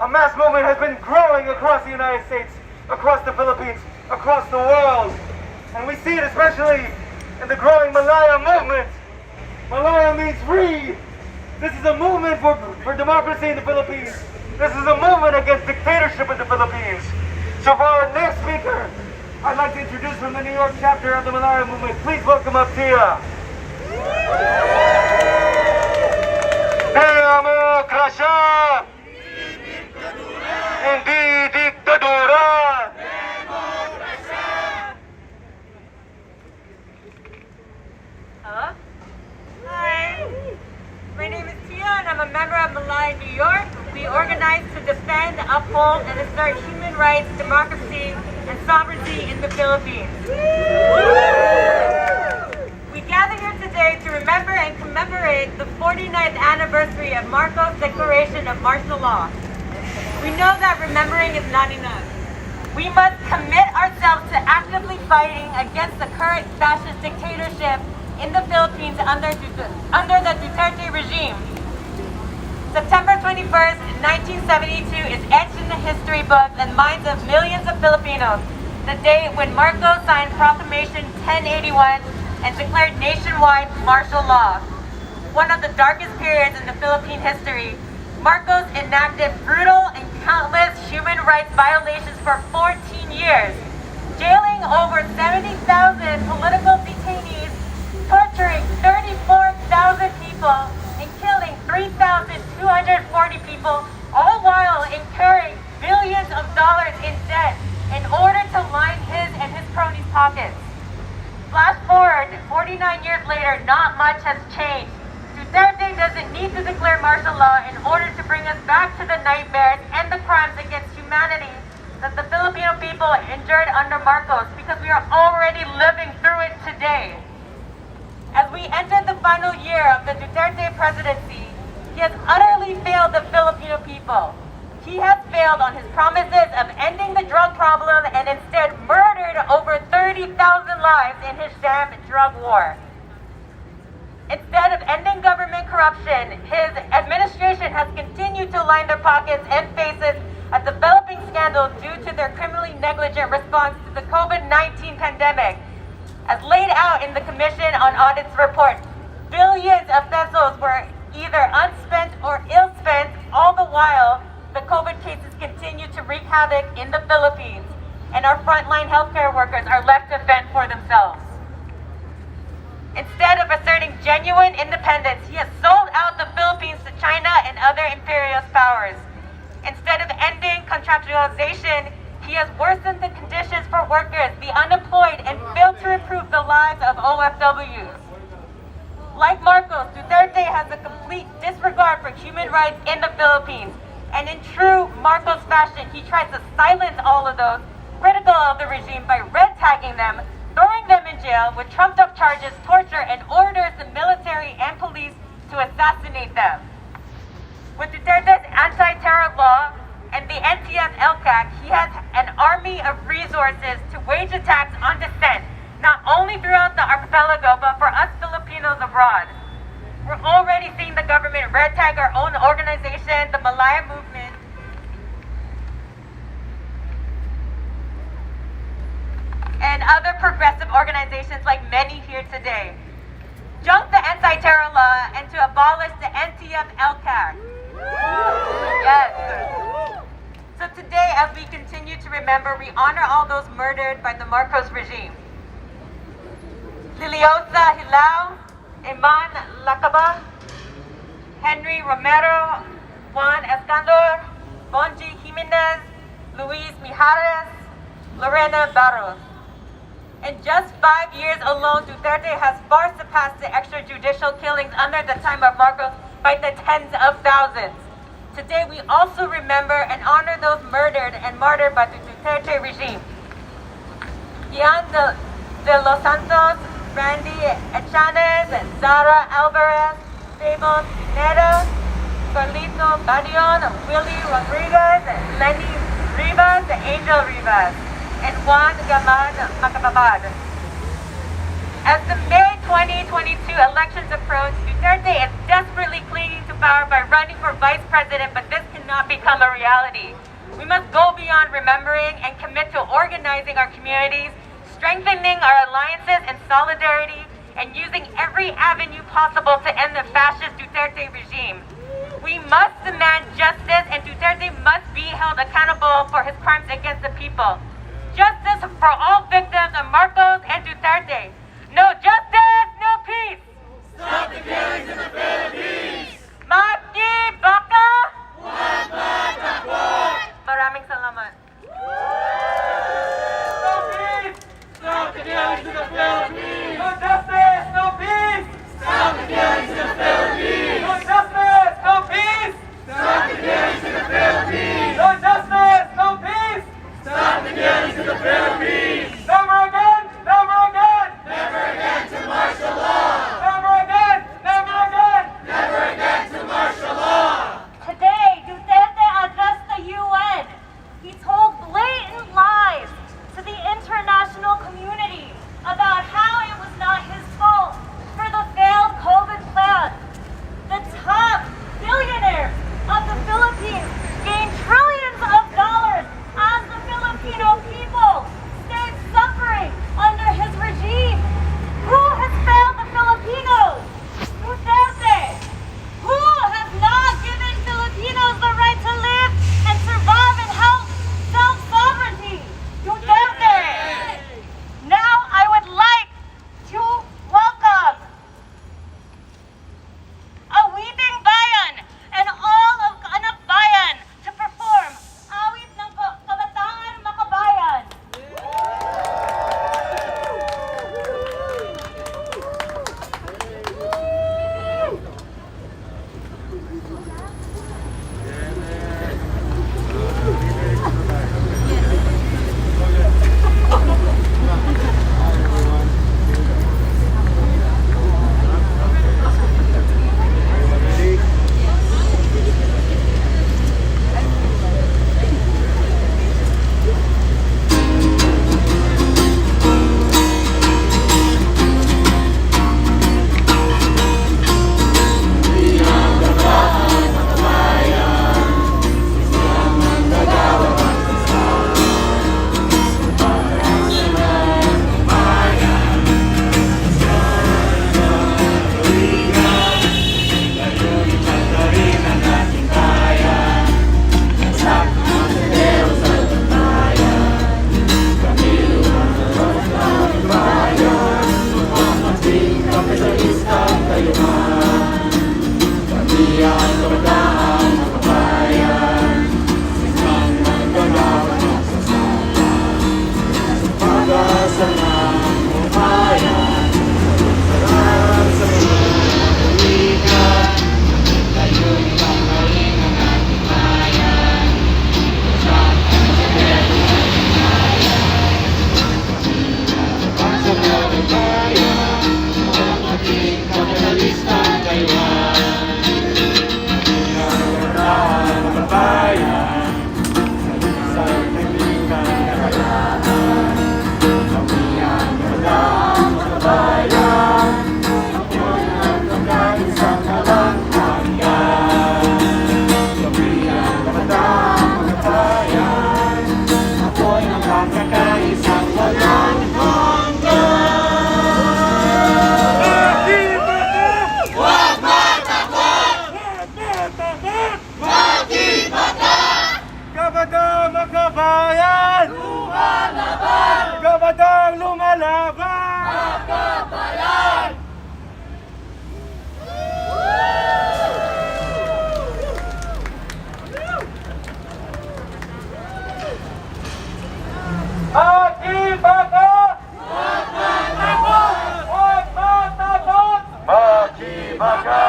a mass movement has been growing across the United States, across the Philippines, across the world. And we see it especially in the growing Malaya movement. Malaya means free. This is a movement for democracy in the Philippines. This is a movement against dictatorship in the Philippines. So for our next speaker, I'd like to introduce from the New York chapter of the Malaya movement. Please welcome up Tia. Demokrasya! Hindi diktadura! Hello? Hi. My name is Tia and I'm a member of Malaya, New York. We organize to defend, uphold, and assert human rights, democracy, and sovereignty in the Philippines. We gather here today to remember and commemorate the 49th anniversary of Marcos' declaration of martial law. We know that remembering is not enough. We must commit ourselves to actively fighting against the current fascist dictatorship in the Philippines under the Duterte regime. September 21st, 1972 is etched in the history books and minds of millions of Filipinos, the day when Marcos signed Proclamation 1081 and declared nationwide martial law. One of the darkest periods in the Philippine history, Marcos enacted brutal and countless human rights violations for 14 years, jailing over 70,000 political detainees, torturing 34,000 people, and killing 3,240 people, all while incurring billions of dollars in debt in order to line his and his cronies' pockets. Flash forward, 49 years later, not much has changed. Duterte doesn't need to declare martial law in order to bring us back to the nightmares and the crimes against humanity that the Filipino people endured under Marcos, because we are already living through it today. As we enter the final year of the Duterte presidency, he has utterly failed the Filipino people. He has failed on his promises of ending the drug problem and instead murdered over 30,000 lives in his sham drug war. Instead of ending government corruption, his administration has continued to line their pockets and faces a developing scandal due to their criminally negligent response to the COVID-19 pandemic. As laid out in the Commission on Audit's report, billions of pesos were either unspent or ill-spent, all the while the COVID cases continue to wreak havoc in the Philippines, and our frontline healthcare workers are left to fend for themselves. Instead of asserting genuine independence, he has sold out the Philippines to China and other imperialist powers. Instead of ending contractualization, he has worsened the conditions for workers, the unemployed, and failed to improve the lives of OFWs. Like Marcos, Duterte has a complete disregard for human rights in the Philippines. And in true Marcos fashion, he tries to silence all of those critical of the regime by red tagging them, throwing them in jail with trumped up charges, torture, and orders the military and police to assassinate them. With Duterte's anti-terror law and the NTF-LCAC, he has an army of resources to wage attacks on dissent, not only throughout the archipelago, but for us Filipinos abroad. We're already seeing the government red tag our own organization, the Malaya Movement, and other progressive organizations like many here today. Junk the anti-terror law and to abolish the NTF-LCAC. Yes. So today, as we continue to remember, we honor all those murdered by the Marcos regime. Liliosa Hilao, Iman Lacaba, Henry Romero, Juan Escandor, Bonji Jimenez, Luis Mijares, Lorena Barros. In just 5 years alone, Duterte has far surpassed the extrajudicial killings under the time of Marcos by the tens of thousands. Today, we also remember and honor those murdered and martyred by the Duterte regime. Ian de Los Santos, Randy Echanes, Zara Alvarez, Fable Pineda, Carlito Badion, Willie Rodriguez, Lenny Rivas, Angel Rivas, and Juan Gamad Macababad. As the May 2022 elections approach, Duterte is desperately clinging to power by running for vice president, but this cannot become a reality. We must go beyond remembering and commit to organizing our communities, strengthening our alliances and solidarity, and using every avenue possible to end the fascist Duterte regime. We must demand justice, and Duterte must be held accountable for his crimes against the people. Justice for all victims of Marcos and Duterte. No justice, no peace. Stop the killings in the Philippines! Maki Baka! Buhat Matakot! Maraming salamat. No peace! Stop the killings in the Philippines! No justice, no peace! Stop the killings in the Philippines! No justice, no peace! Stop the killings in the Philippines! No justice, no peace! Stop the killings in the Philippines! Never again! Never again! Never again to martial law! Never again! Never again! Never again to martial law! Batang lumalaban! Magkabayan! Makibaga! Huwag matakot! Huwag matakot! Makibaga!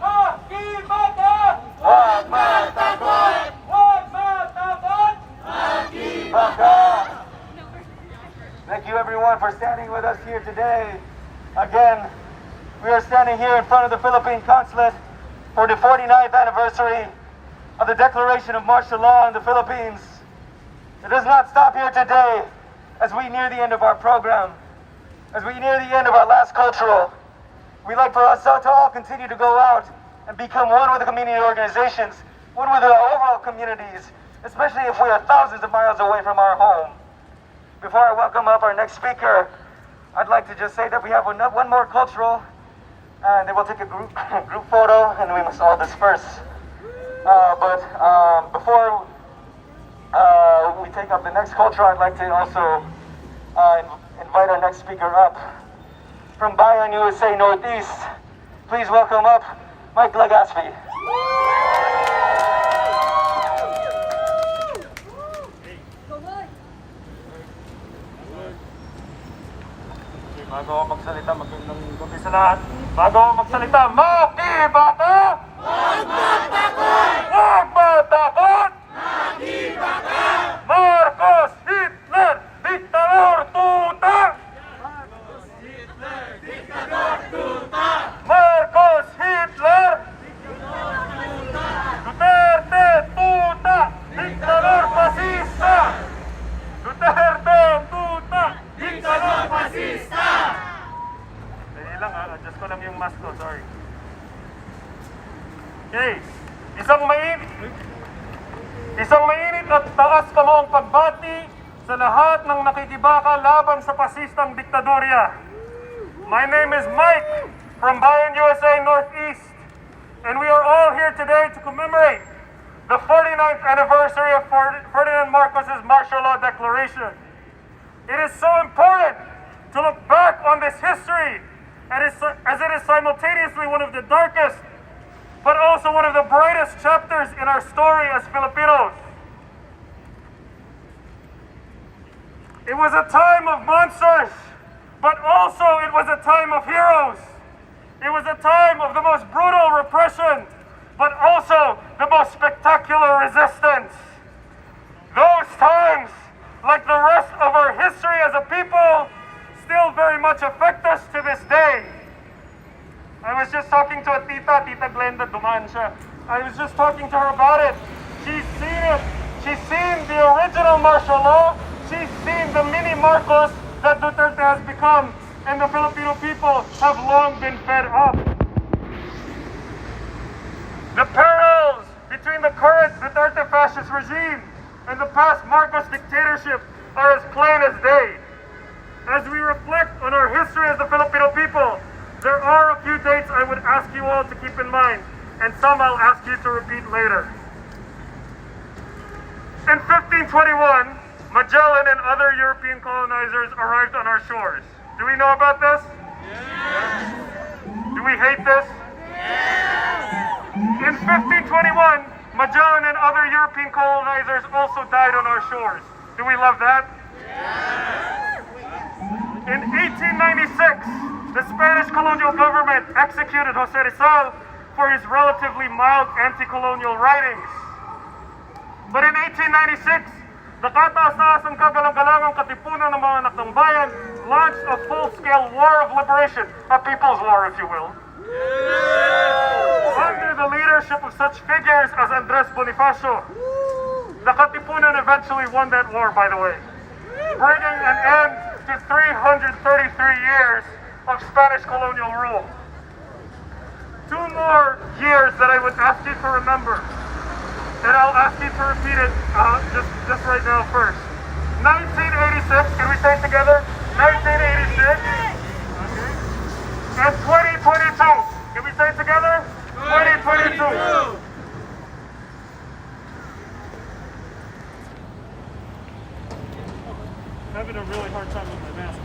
Makibaga! Huwag matakot! Huwag matakot! Makibaga! Thank you everyone for standing with us here today. Again, we are standing here in front of the Philippine Consulate for the 49th anniversary of the declaration of martial law in the Philippines. It does not stop here today as we near the end of our program, as we near the end of our last cultural. We'd like for us to all continue to go out and become one with the community organizations, one with the overall communities, especially if we are thousands of miles away from our home. Before I welcome up our next speaker, I'd like to just say that we have one more cultural, and then we'll take a group photo, and we must all disperse. Before we take up the next culture, I'd like to also invite our next speaker up. From Bayan, USA Northeast, please welcome up Mike Legaspi. Bago ako magsalita, magandang gabi sa lahat. Bago ako magsalita, makibaka! Huwag matakot! Huwag matakot! Makibaga! Marcos, Hitler, Dictator, Tuta! Diktator tuta! Marcos, Hitler! Duterte, Tuta! Dictator, Fascista! Duterte, Tuta! Diktator fascista! Dali lang ha, adjust ko lang yung mask ko, sorry. Okay, isang mainit at taas kamaong pagbati sa lahat ng nakikibaka laban sa pasistang diktadorya. My name is Mike from Bayan, USA Northeast, and we are all here today to commemorate the 49th anniversary of Ferdinand Marcos's martial law declaration. It is so important to look back on this history as it is simultaneously one of the darkest but also one of the brightest chapters in our story as Filipinos. It was a time of monsters, but also it was a time of heroes. It was a time of the most brutal repression, but also the most spectacular resistance. Those times, like the rest of our history as a people, still very much affect us to this day. I was just talking to a Tita Glenda, dumaan siya. I was just talking to her about it. She's seen it. She's seen the original martial law. She's seen the mini Marcos that Duterte has become. And the Filipino people have long been fed up. The parallels between the current Duterte fascist regime and the past Marcos dictatorship are as plain as day. As we reflect on our history as the Filipino people, there are a few dates I would ask you all to keep in mind, and some I'll ask you to repeat later. In 1521, Magellan and other European colonizers arrived on our shores. Do we know about this? Yes. Do we hate this? Yes. In 1521, Magellan and other European colonizers also died on our shores. Do we love that? Yes. In 1896, the Spanish colonial government executed Jose Rizal for his relatively mild anti-colonial writings. But in 1896, the kataas-taasang kagalang-galangang katipunan ng mga anak ng bayan launched a full-scale war of liberation, a people's war, if you will. Under the leadership of such figures as Andres Bonifacio, the katipunan eventually won that war, by the way, bringing an end to 333 years of Spanish colonial rule. 2 more years that I would ask you to remember, and I'll ask you to repeat it just right now first. 1986, can we say it together? 1986. And 2022, can we say it together? 2022. having a really hard time with my mask.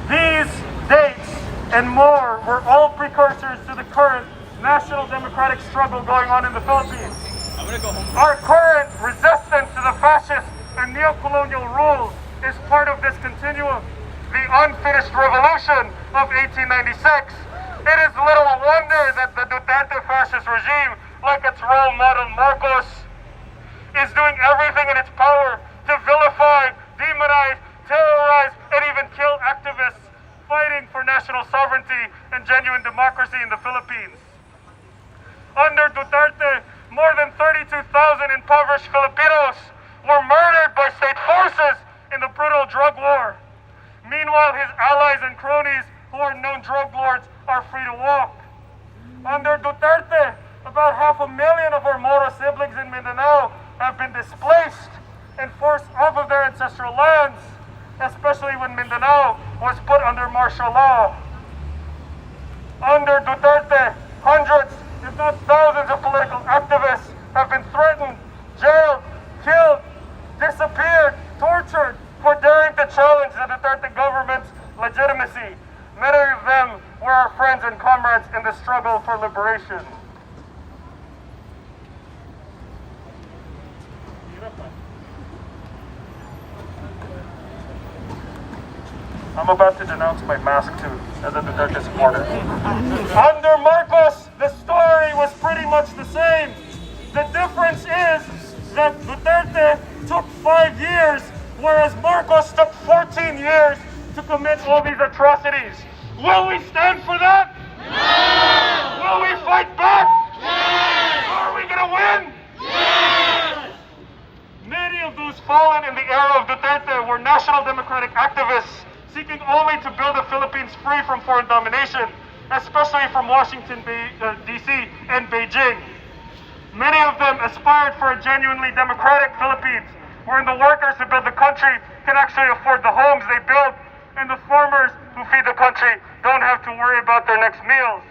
These dates and more were all precursors to the current national democratic struggle going on in the Philippines. Our current resistance to the fascist and neo-colonial rule is part of this continuum, the unfinished revolution of 1896. It is little wonder that the Duterte fascist regime, like its role model Marcos, is doing everything in its power to vilify, demonize, terrorize, and even kill activists fighting for national sovereignty and genuine democracy in the Philippines. Under Duterte, more than 32,000 impoverished Filipinos were murdered by state forces in the brutal drug war. Meanwhile, his allies and cronies, who are known drug lords, are free to walk. Under Duterte, about 500,000 of our Moro siblings in Mindanao have been displaced and forced off of their ancestral lands, especially when Mindanao was put under martial law. Under Duterte, hundreds, if not thousands of political activists have been threatened, jailed, killed, disappeared, tortured for daring to challenge the Duterte government's legitimacy. Many of them were our friends and comrades in the struggle for liberation. I'm about to denounce my mask too, as a Duterte supporter. Under Marcos, the story was pretty much the same. The difference is that Duterte took 5 years, whereas Marcos took 14 years to commit all these atrocities. Will we stand for that? No! Will we fight back? Yes! Are we gonna win? Yes! Many of those fallen in the era of Duterte were national democratic activists seeking only to build the Philippines free from foreign domination, especially from Washington, D.C. and Beijing. Many of them aspired for a genuinely democratic Philippines, wherein the workers who build the country can actually afford the homes they build, and the farmers who feed the country don't have to worry about their next meals.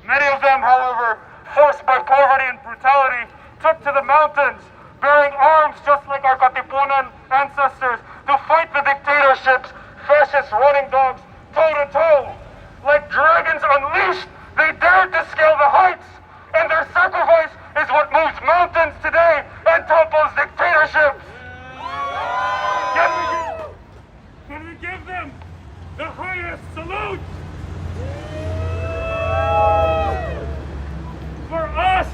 Many of them, however, forced by poverty and brutality, took to the mountains, bearing arms just like our Katipunan ancestors, to fight the dictatorships, fascist running dogs, toe-to-toe. Like dragons unleashed, they dared to scale the heights, and their sacrifice is what moves mountains today and topples dictatorships. Can we give them the highest salute? For us,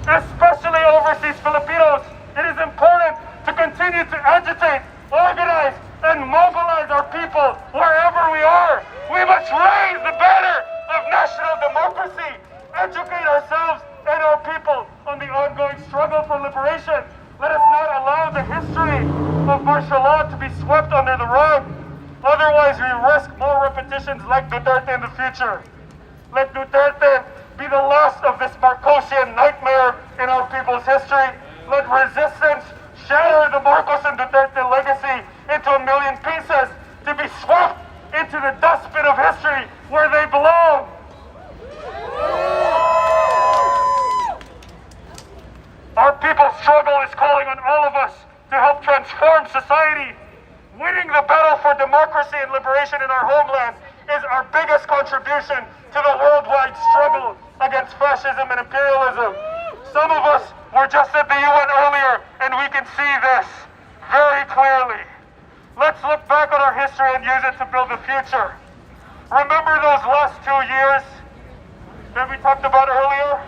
especially overseas Filipinos, it is important to continue to agitate, organize, and mobilize our people wherever we are. We must raise the banner of national democracy, educate ourselves and our people on the ongoing struggle for liberation. Let us not allow the history of martial law to be swept under the rug. Otherwise, we risk more repetitions like Duterte in the future. Let Duterte be the last of this Marcosian nightmare in our people's history. Let resistance shatter the Marcos and Duterte legacy into a million pieces to be swept into the dustbin of history where they belong. Our people's struggle is calling on all of us to help transform society. Winning the battle for democracy and liberation in our homeland is our biggest contribution to the worldwide struggle against fascism and imperialism. Some of us were just at the UN earlier, and we can see this very clearly. Let's look back at our history and use it to build the future. Remember those last 2 years that we talked about earlier?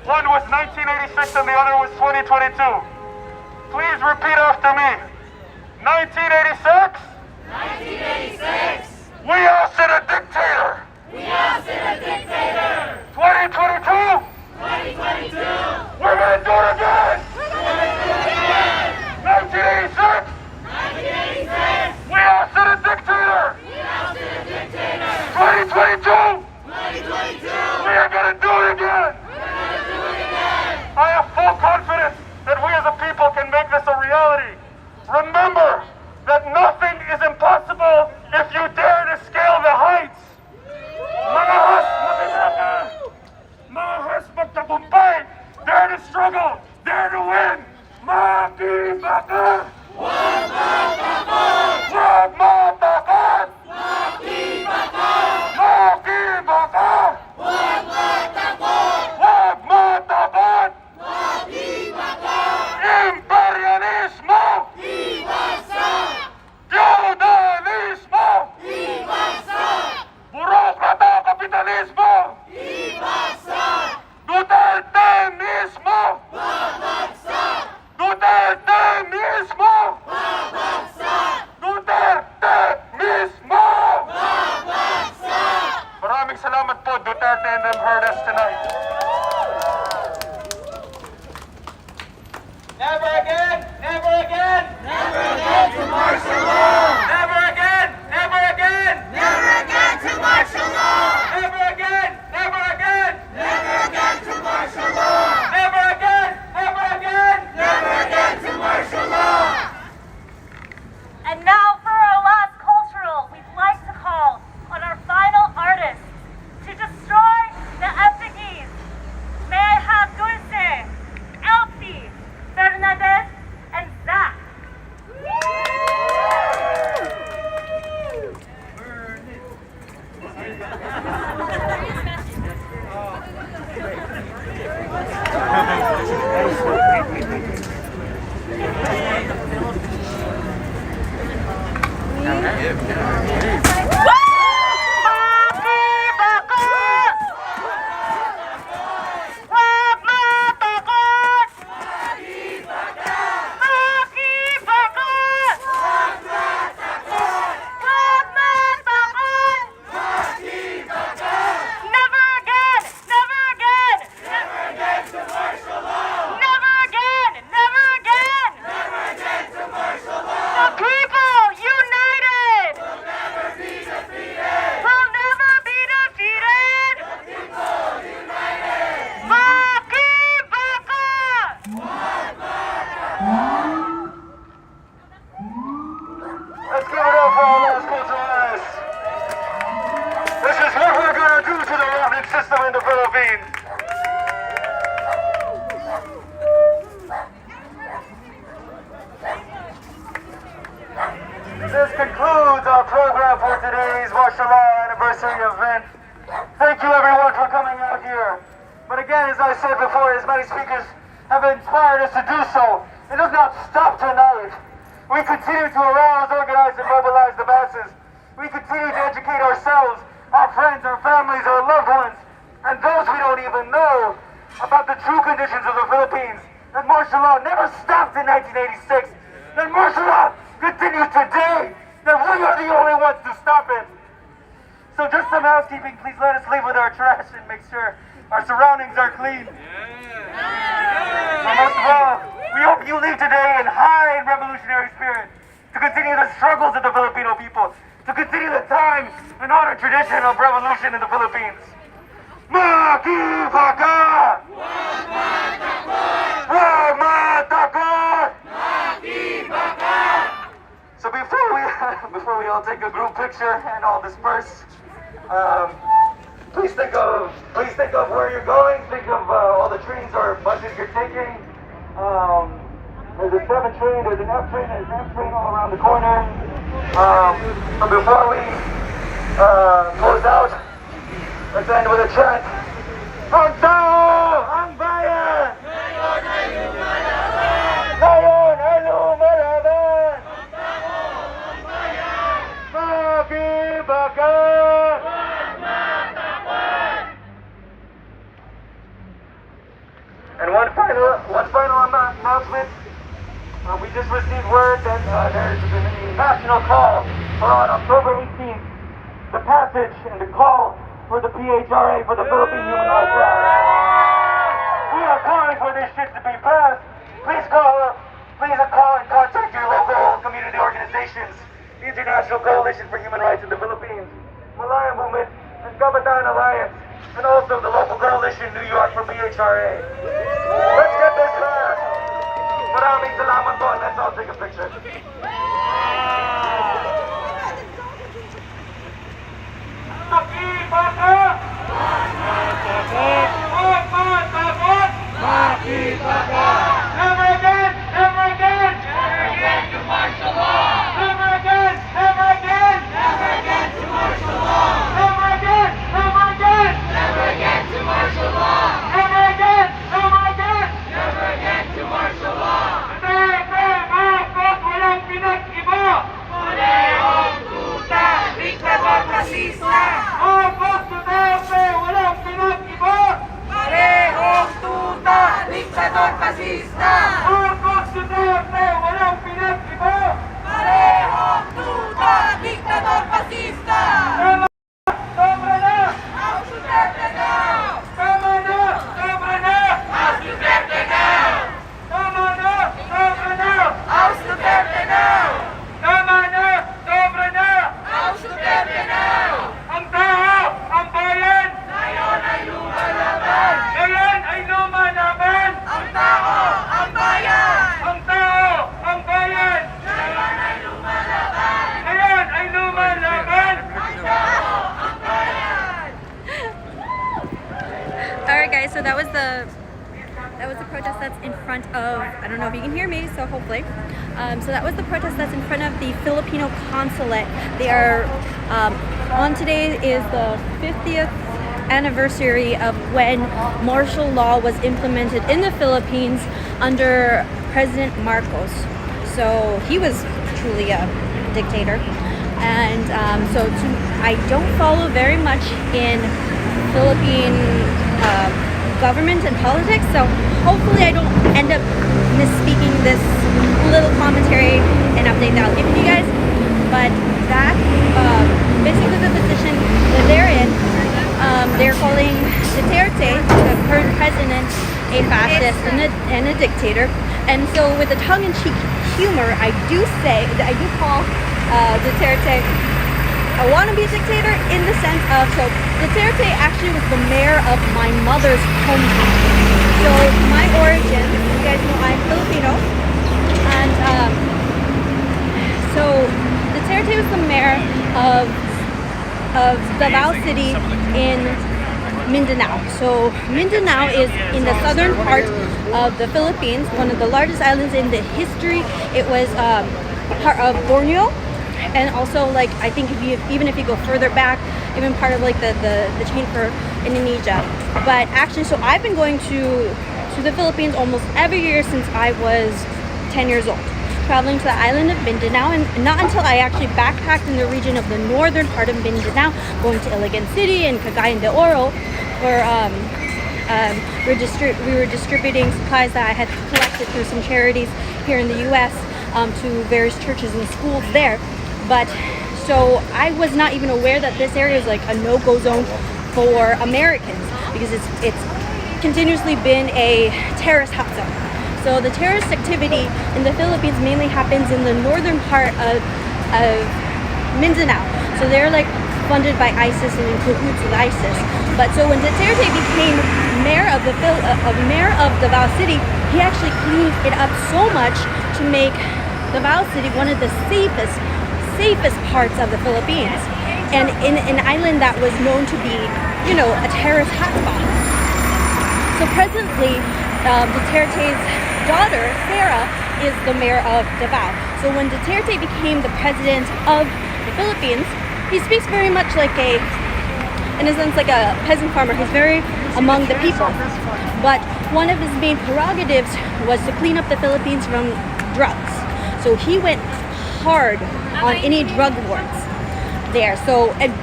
One was 1986 and the other was 2022. Please repeat after me. 1986? 1986! We ousted a dictator! We ousted a dictator! 2022? 2022! We're gonna do it again! We're gonna do it again! 1986? 1986! We ousted a dictator! We ousted a dictator! 2022? 2022! We are gonna do it again! We're gonna do it again! I have full confidence that we as a people can make this a reality. Remember that nothing is impossible if you dare to scale the heights. Mga has makikita! Mga has magtagumpay! Dare to struggle! Dare to win! Makibaka! One Let's give it up for our last Consulate. This is what we're gonna do to the rotten system in the Philippines. This concludes our program for today's martial law anniversary event. Thank you everyone for coming out here. But again, as I said before, as many speakers have inspired us to do so, it does not stop tonight. We continue to arouse, organize, and mobilize the masses. We continue to educate ourselves, our friends, our families, our loved ones, and those we don't even know about the true conditions of the Philippines. That martial law never stopped in 1986. That martial law continues today. That we are the only ones to stop it. So just some housekeeping, please let us leave with our trash and make sure our surroundings are clean. And most of all, we hope you leave today in high revolutionary spirit to continue the struggles of the Filipino people, to continue the time and honored tradition of revolution in the Philippines. Makibaka! Wagmatakot! So before we all take a group picture and all disperse, please think of where you're going. Think of all the trains or buses you're taking. There's a 7 train, there's an F train, there's an M train all around the corner. So before we close out, let's end with a chant. Ang tao, ang bayan! Ngayon ay lumalaban! Ngayon ay lumalaban! Ang tao, ang bayan! Makibagan! Huwag matakot! And one final announcement. We just received word that there's been a national call for on October 18th, the passage and the call for the PHRA for the Philippine Human Rights Act. We are calling for this shit to be passed. Please call and contact your local community organizations, the International Coalition for Human Rights in the Philippines, Malaya Movement, and Kabataan Alliance, and also the local coalition New York for PHRA. Let's get this passed. Maraming salamat po. Let's all take a picture. Makibaka! Huwag matakot! Makibaka! Never again! Never again! Never again to martial law! Never again! Never again! Never again to martial law! Never again! Never again! Never again to martial law! Never again! Never again! Never again to martial law! Walang pinag-iba! Parehong tuta! Diktator fascista! Opos Duterte! Walang pinag-iba! Parehong tuta! Diktator fascista! Opos Duterte! Walang pinag-iba! Parehong tuta! Diktator fascista! Sobra na! House Duterte now! Tama na! Sobra na! House Duterte now! Tama na! Sobra na! House Duterte now! Tama na! Sobra na! House Duterte now! Ang tao! Ang bayan! Ngayon ay lumalaban! Ngayon ay lumalaban! Ang tao! Ang bayan! Ang tao! Ang bayan! Ngayon ay lumalaban! Ngayon ay lumalaban! Ang tao! Ang bayan! Alright guys, so that was the protest that's in front of, I don't know if you can hear me, so hopefully. So that was the protest that's in front of the Filipino Consulate. They are, on today is the 50th anniversary of when martial law was implemented in the Philippines under President Marcos. So he was truly a dictator. And I don't follow very much in Philippine government and politics, so hopefully I don't end up misspeaking this little commentary and update that I'll give you guys. But that basically the position that they're in, they're calling Duterte, the current president, a fascist and a dictator. And so with the tongue-in-cheek humor, I do call Duterte a wannabe dictator, in the sense of, so Duterte actually was the mayor of my mother's hometown. So my origin, you guys know I'm Filipino, and so Duterte was the mayor of Davao City in Mindanao. So Mindanao is in the southern part of the Philippines, one of the largest islands in the history. It was part of Borneo, and also, like, I think even if you go further back, even part of like the chain for Indonesia. But actually, so I've been going to the Philippines almost every year since I was 10 years old, traveling to the island of Mindanao, and not until I actually backpacked in the region of the northern part of Mindanao, going to Iligan City and Cagayan de Oro, where we were distributing supplies that I had collected through some charities here in the U.S. To various churches and schools there. But so I was not even aware that this area is like a no-go zone for Americans, because it's continuously been a terrorist hotspot. So the terrorist activity in the Philippines mainly happens in the northern part of Mindanao. So they're like funded by ISIS and in cahoots with ISIS. But so when Duterte became mayor of Davao City, he actually cleaned it up so much to make Davao City one of the safest parts of the Philippines, and in an island that was known to be, you know, a terrorist hotspot. So presently, Duterte's daughter, Sarah, is the mayor of Davao. So when Duterte became the president of the Philippines, he speaks very much like in a sense, like a peasant farmer. He's very among the people. But one of his main prerogatives was to clean up the Philippines from drugs. So he went hard on any drug lords there. So, and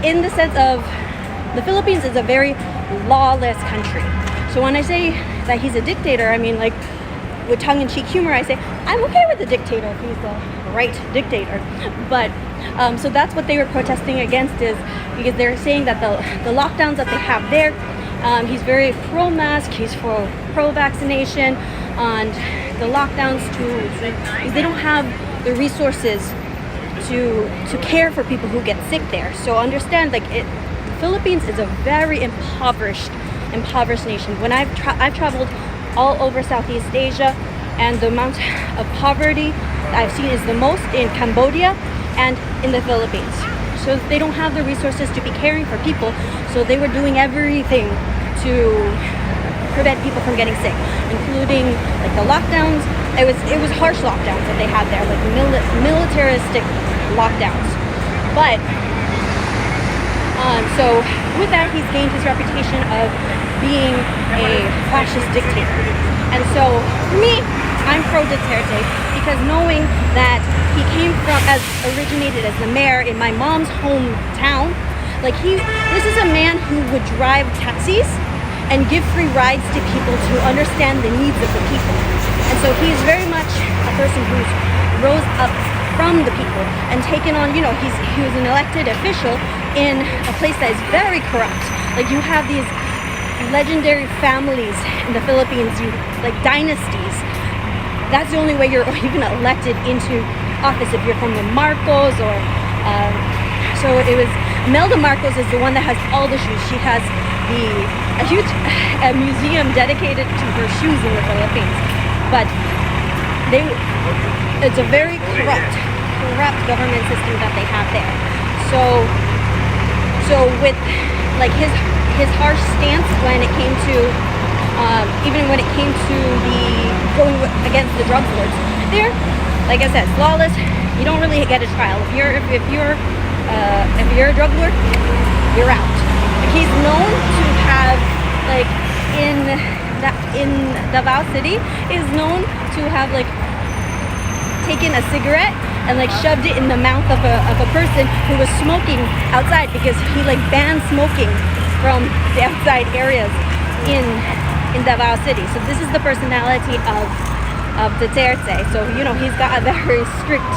in the sense of, the Philippines is a very lawless country. So when I say that he's a dictator, I mean, like, with tongue-in-cheek humor, I say I'm okay with the dictator if he's the right dictator. But so that's what they were protesting against, is because they're saying that the lockdowns that they have there, he's very pro-mask, he's pro-vaccination, and the lockdowns because they don't have the resources to care for people who get sick there. So understand, like, the Philippines is a very impoverished nation. When I've traveled all over Southeast Asia, and the amount of poverty that I've seen is the most in Cambodia and in the Philippines. So they don't have the resources to be caring for people, so they were doing everything to prevent people from getting sick, including like the lockdowns. It was harsh lockdowns that they had there, like militaristic lockdowns. But so with that, he's gained his reputation of being a fascist dictator. And so for me, I'm pro Duterte, because knowing that he originated as the mayor in my mom's hometown, like this is a man who would drive taxis and give free rides to people to understand the needs of the people. And so he's very much a person who's rose up from the people and taken on, he was an elected official in a place that is very corrupt. Like, you have these legendary families in the Philippines, like dynasties. That's the only way you're even elected into office, if you're from the Marcos or so it was Imelda Marcos is the one that has all the shoes. She has a huge museum dedicated to her shoes in the Philippines. But it's a very corrupt government system that they have there. So with like his harsh stance when it came to even when it came to going against the drug lords, there, like I said, it's lawless. You don't really get a trial. If you're a drug lord, you're out. Like, he's known to have, like, in Davao City, is known to have, like, taken a cigarette and like shoved it in the mouth of a person who was smoking outside, because he like banned smoking from the outside areas in Davao City. So this is the personality of Duterte. So you know, he's got a very strict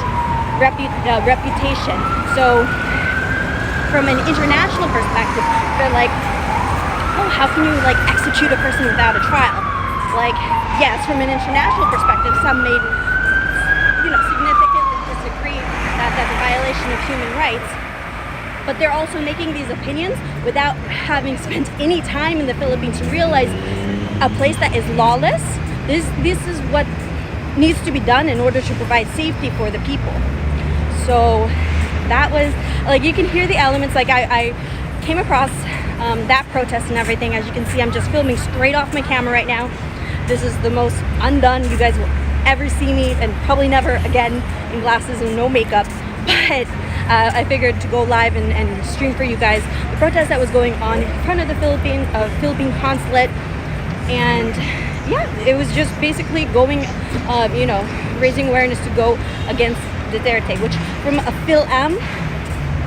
reputation. So from an international perspective, they're like, oh, how can you like execute a person without a trial? Like, yes, from an international perspective, some may, you know, significantly disagree that that's a violation of human rights. But they're also making these opinions without having spent any time in the Philippines to realize a place that is lawless. This is what needs to be done in order to provide safety for the people. So that was, like, you can hear the elements. Like, I came across that protest and everything. As you can see, I'm just filming straight off my camera right now. This is the most undone you guys will ever see me, and probably never again, in glasses and no makeup. But I figured to go live and stream for you guys the protest that was going on in front of the Philippine Consulate. And yeah, it was just basically going, you know, raising awareness to go against Duterte, which from a Phil-Am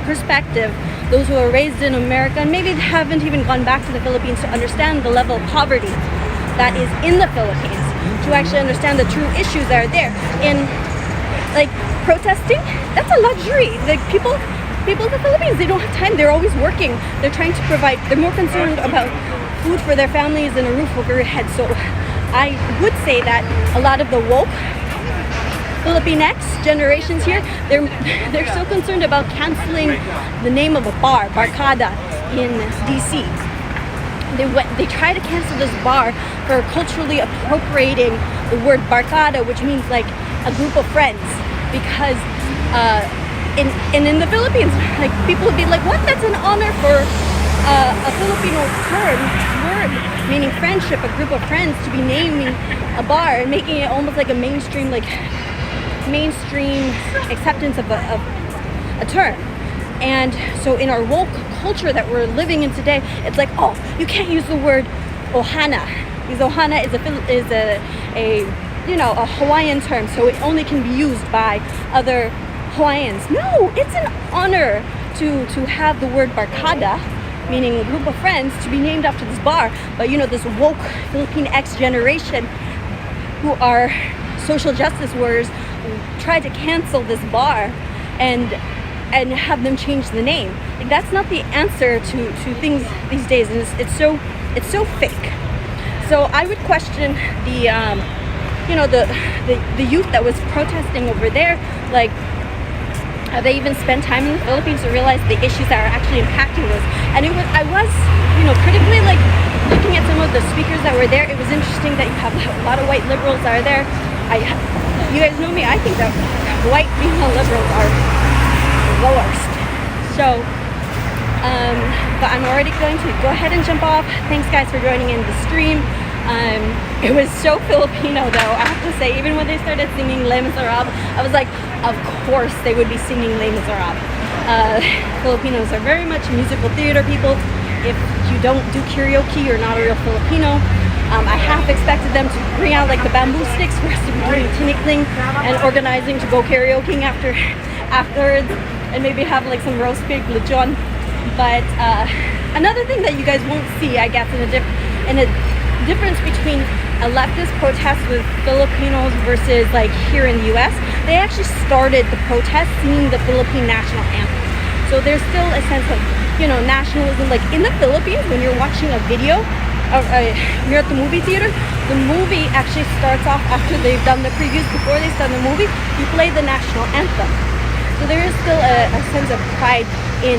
perspective, those who are raised in America and maybe haven't even gone back to the Philippines to understand the level of poverty that is in the Philippines, to actually understand the true issues that are there. In like protesting, that's a luxury. Like people in the Philippines, they don't have time. They're always working. They're trying to provide. They're more concerned about food for their families and a roof over their head. So I would say that a lot of the woke Philippine generations here, they're so concerned about canceling the name of a bar, Barkada, in DC. They try to cancel this bar for culturally appropriating the word Barkada, which means like a group of friends. Because in the Philippines, like people would be like, what? That's an honor for a Filipino word, meaning friendship, a group of friends, to be naming a bar and making it almost like a mainstream acceptance of a term. And so in our woke culture that we're living in today, it's like, oh, you can't use the word ohana, because ohana is a you know, a Hawaiian term, so it only can be used by other Hawaiians. No, it's an honor to have the word Barkada, meaning a group of friends, to be named after this bar. But you know, this woke Philippine X generation who are social justice warriors tried to cancel this bar and have them change the name. Like, that's not the answer to things these days, and it's so fake. So I would question the you know, the youth that was protesting over there. Like, have they even spent time in the Philippines to realize the issues that are actually impacting us? And I was, you know, critically like looking at some of the speakers that were there. It was interesting that you have a lot of white liberals that are there. You guys know me, I think that white female liberals are the worst. So, but I'm already going to go ahead and jump off. Thanks guys for joining in the stream. It was so Filipino though, I have to say. Even when they started singing Les Miserables, I was like, of course they would be singing Les Miserables. Filipinos are very much musical theater people. If you don't do karaoke, you're not a real Filipino. I half expected them to bring out like the bamboo sticks for us to be doing tinikling and organizing to go karaokeing afterwards, and maybe have like some roast pig lechon. But another thing that you guys won't see, I guess, in a difference between a leftist protest with Filipinos versus like here in the US, they actually started the protest singing the Philippine national anthem. So there's still a sense of, you know, nationalism. Like in the Philippines, when you're watching a video, you're at the movie theater, the movie actually starts off after they've done the previews. Before they start the movie, you play the national anthem. So there is still a sense of pride in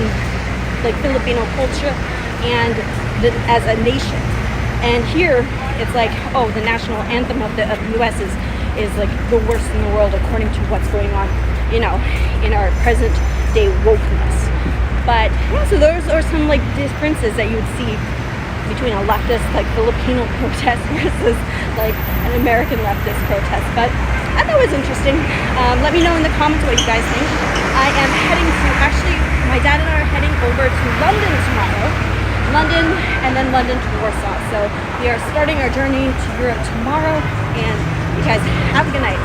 like Filipino culture and as a nation. And here, it's like, oh, the national anthem of the US is like the worst in the world according to what's going on, you know, in our present day wokeness. But yeah, so those are some like differences that you would see between a leftist like Filipino protest versus like an American leftist protest. But I thought it was interesting. Let me know in the comments what you guys think. I am heading to, actually, my dad and I are heading over to London tomorrow. London and then London to Warsaw. So we are starting our journey to Europe tomorrow, and you guys have a good night.